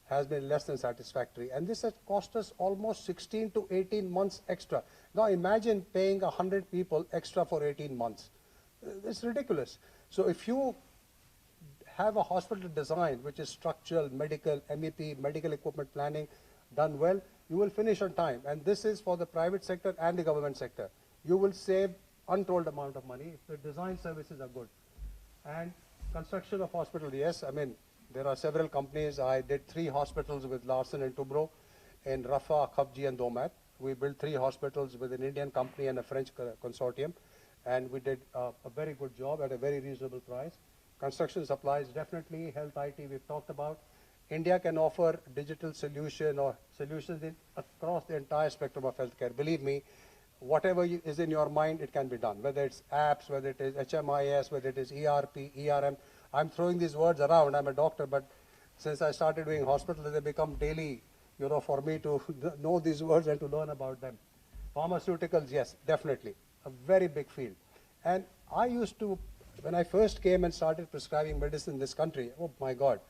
[SPEAKER 7] has been less than satisfactory. And this has cost us almost 16 to 18 months extra. Now imagine paying 100 people extra for 18 months. It's ridiculous. So if you have a hospital design which is structural, medical, MEP, medical equipment planning done well, you will finish on time. And this is for the private sector and the government sector. You will save untold amount of money if the design services are good. And construction of hospital, yes, I mean, there are several companies. I did 3 hospitals with Larsen and Toubro in Rafah, Khafji and Domat. We built 3 hospitals with an Indian company and a French consortium. And we did a very good job at a very reasonable price. Construction supplies, definitely. Health IT, we've talked about. India can offer digital solution or solutions across the entire spectrum of healthcare. Believe me, whatever is in your mind, it can be done. Whether it's apps, whether it is HMIS, whether it is ERP, ERM. I'm throwing these words around. I'm a doctor, but since I started doing hospitals, they become daily, for me to know these words and to learn about them. Pharmaceuticals, yes, definitely. A very big field. And I used to, when I first came and started prescribing medicine in this country, oh my God,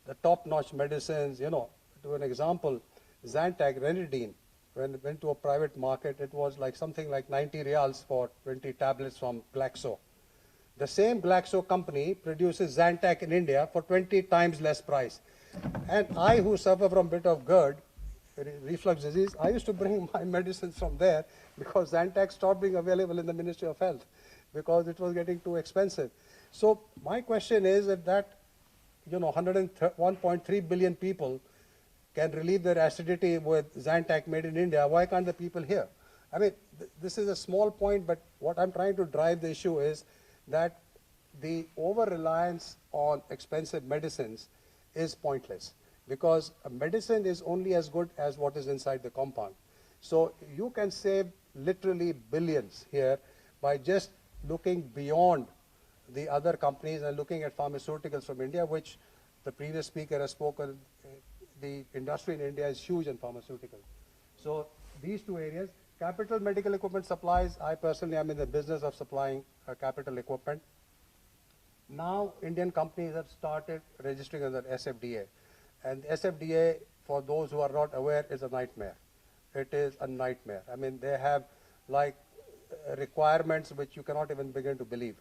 [SPEAKER 7] the top-notch medicines, to an example, Zantac, Ranitidine, when it went to a private market, it was like something like 90 riyals for 20 tablets from Glaxo. The same Glaxo company produces Zantac in India for 20 times less price. And I, who suffer from a bit of GERD, reflux disease, I used to bring my medicines from there because Zantac stopped being available in the Ministry of Health because it was getting too expensive. So my question is that 1.3 billion people can relieve their acidity with Zantac made in India. Why can't the people here? I mean, this is a small point, but what I'm trying to drive the issue is that the over-reliance on expensive medicines is pointless, because a medicine is only as good as what is inside the compound. So you can save literally billions here by just looking beyond the other companies and looking at pharmaceuticals from India, which the previous speaker has spoken. The industry in India is huge in pharmaceuticals. So these 2 areas, capital medical equipment supplies, I personally am in the business of supplying capital equipment. Now Indian companies have started registering under SFDA. And SFDA, for those who are not aware, is a nightmare. It is a nightmare. I mean, they have like requirements which you cannot even begin to believe.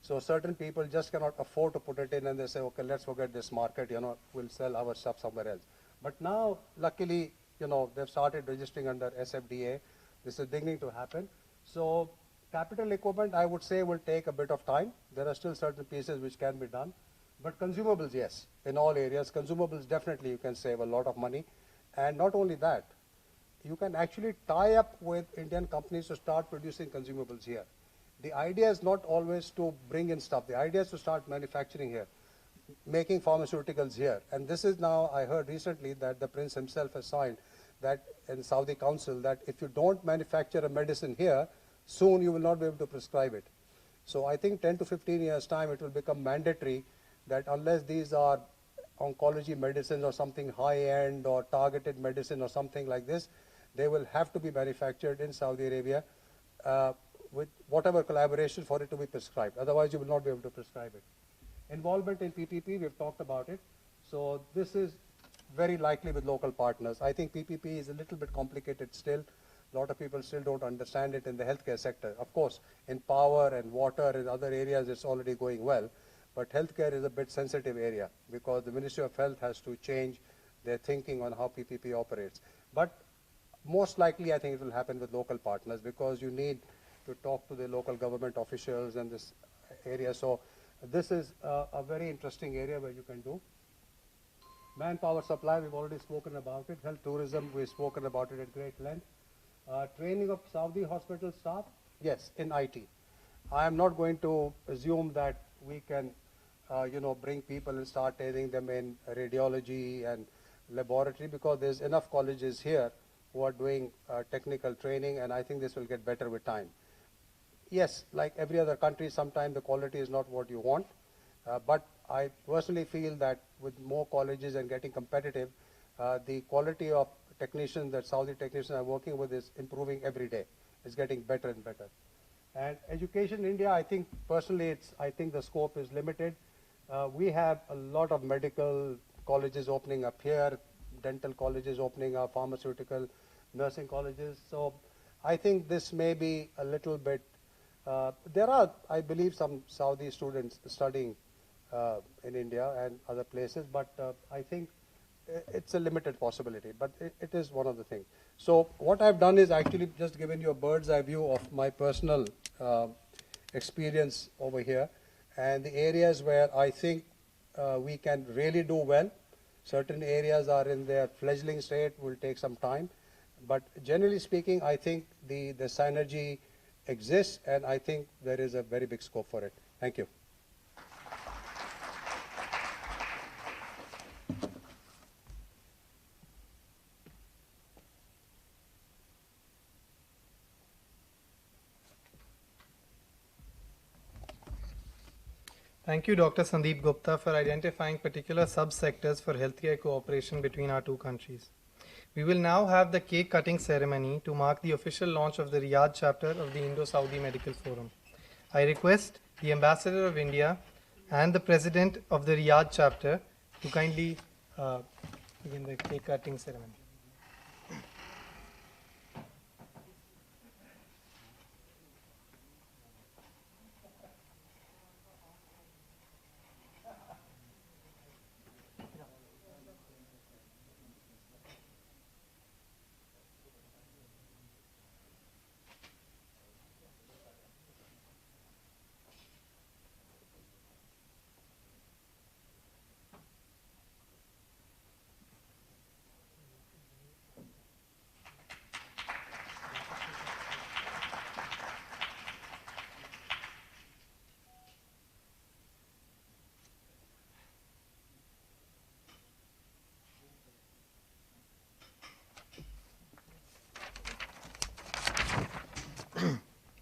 [SPEAKER 7] So certain people just cannot afford to put it in, and they say, okay, let's forget this market, we'll sell our stuff somewhere else. But now, luckily, they've started registering under SFDA. This is beginning to happen. So capital equipment, I would say, will take a bit of time. There are still certain pieces which can be done. But consumables, yes, in all areas. Consumables, definitely you can save a lot of money. And not only that, you can actually tie up with Indian companies to start producing consumables here. The idea is not always to bring in stuff. The idea is to start manufacturing here, making pharmaceuticals here. And this is now, I heard recently that the Prince himself has signed that in Saudi Council, that if you don't manufacture a medicine here, soon you will not be able to prescribe it. So I think 10 to 15 years time, it will become mandatory that unless these are oncology medicines or something high-end or targeted medicine or something like this, they will have to be manufactured in Saudi Arabia with whatever collaboration for it to be prescribed. Otherwise, you will not be able to prescribe it. Involvement in PPP, we've talked about it. So this is very likely with local partners. I think PPP is a little bit complicated still. A lot of people still don't understand it in the healthcare sector. Of course, in power and water and other areas, it's already going well. But healthcare is a bit sensitive area because the Ministry of Health has to change their thinking on how PPP operates. But most likely, I think it will happen with local partners because you need to talk to the local government officials in this area. So this is a very interesting area where you can do. Manpower supply, we've already spoken about it. Health tourism, we've spoken about it at great length. Training of Saudi hospital staff, yes, in IT. I am not going to assume that we can, bring people and start training them in radiology and laboratory because there's enough colleges here who are doing technical training, and I think this will get better with time. Yes, like every other country, sometimes the quality is not what you want, but I personally feel that with more colleges and getting competitive, the quality of technicians that Saudi technicians are working with is improving every day. It's getting better and better. And education in India, I think personally, I think the scope is limited. We have a lot of medical colleges opening up here, dental colleges opening up, pharmaceutical, nursing colleges. So I think this may be a little bit, there are, I believe, some Saudi students studying in India and other places, but I think it's a limited possibility, but it is one of the things. So what I've done is actually just given you a bird's eye view of my personal experience over here and the areas where I think we can really do well. Certain areas are in their fledgling state, will take some time, but generally speaking, I think the synergy exists, and I think there is a very big scope for it. Thank you.
[SPEAKER 3] Thank you, Dr. Sandeep Gupta, for identifying particular subsectors for healthcare cooperation between our two countries. We will now have the cake cutting ceremony to mark the official launch of the Riyadh chapter of the Indo-Saudi Medical Forum. I request the Ambassador of India and the President of the Riyadh chapter to kindly begin the cake cutting ceremony.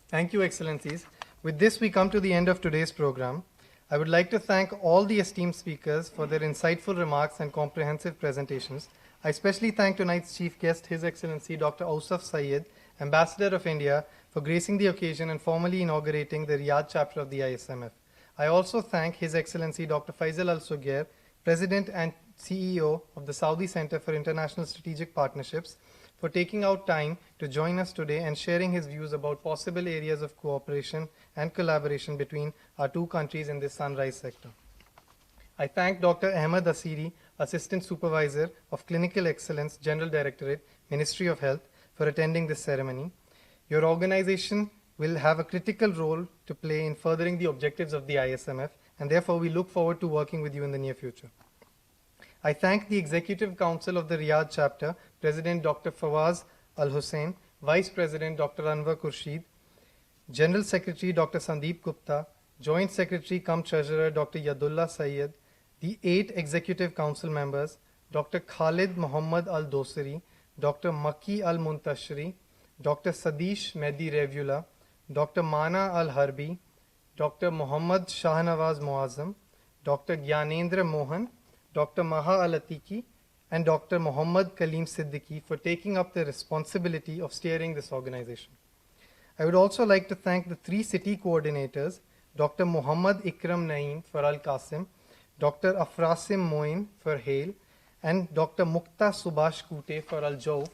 [SPEAKER 3] Thank you, Excellencies. With this, we come to the end of today's program. I would like to thank all the esteemed speakers for their insightful remarks and comprehensive presentations. I especially thank tonight's chief guest, His Excellency Dr. Ausaf Sayyed, Ambassador of India, for gracing the occasion and formally inaugurating the Riyadh chapter of the ISMF. I also thank His Excellency Dr. Faisal Al Sugair, President and CEO of the Saudi Center for International Strategic Partnerships, for taking out time to join us today and sharing his views about possible areas of cooperation and collaboration between our two countries in this sunrise sector. I thank Dr. Ahmed Asiri, Assistant Supervisor of Clinical Excellence, General Directorate, Ministry of Health, for attending this ceremony. Your organization will have a critical role to play in furthering the objectives of the ISMF, and therefore we look forward to working with you in the near future. I thank the Executive Council of the Riyadh chapter, President Dr. Fawaz Al Hussain, Vice President Dr. Anwar Khurshid, General Secretary Dr. Sandeep Gupta, Joint Secretary cum Treasurer Dr. Yadullah Sayyed, the 8 Executive Council members, Dr. Khalid Muhammad Al Dosari, Dr. Maki Al Muntashri, Dr. Sadish Mehdi Revula, Dr. Mana Al Harbi, Dr. Muhammad Shahnawaz Muazzam, Dr. Gyanendra Mohan, Dr. Maha Al-Atiki, and Dr. Muhammad Kaleem Siddiqui for taking up the responsibility of steering this organization. I would also like to thank the 3 city coordinators, Dr. Muhammad Ikram Naeem for Al Qasim, Dr. Afrasim Moin for Hale, and Dr. Mukta Subhash Kute for Al Jauf,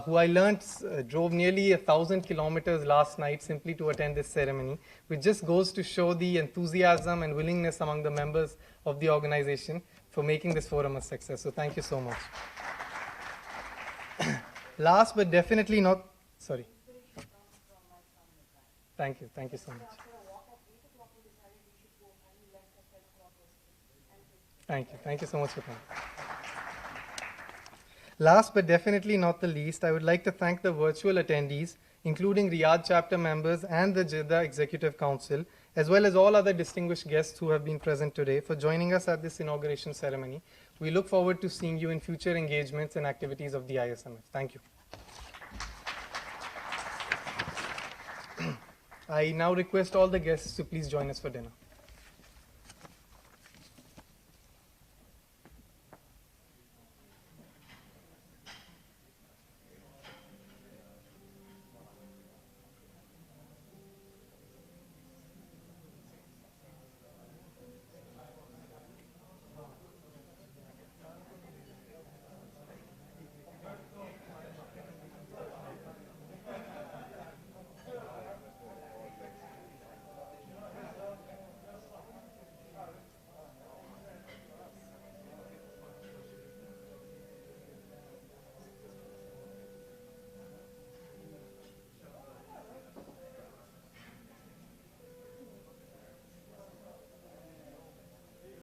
[SPEAKER 3] who I learnt drove nearly 1,000 kilometers last night simply to attend this ceremony, which just goes to show the enthusiasm and willingness among the members of the organization for making this forum a success. So thank you so much. Last but definitely not, sorry. Thank you so much. Thank you so much for coming. Last but definitely not the least, I would like to thank the virtual attendees, including Riyadh chapter members and the Jeddah Executive Council, as well as all other distinguished guests who have been present today for joining us at this inauguration ceremony. We look forward to seeing you in future engagements and activities of the ISMF. Thank you. I now request all the guests to please join us for dinner.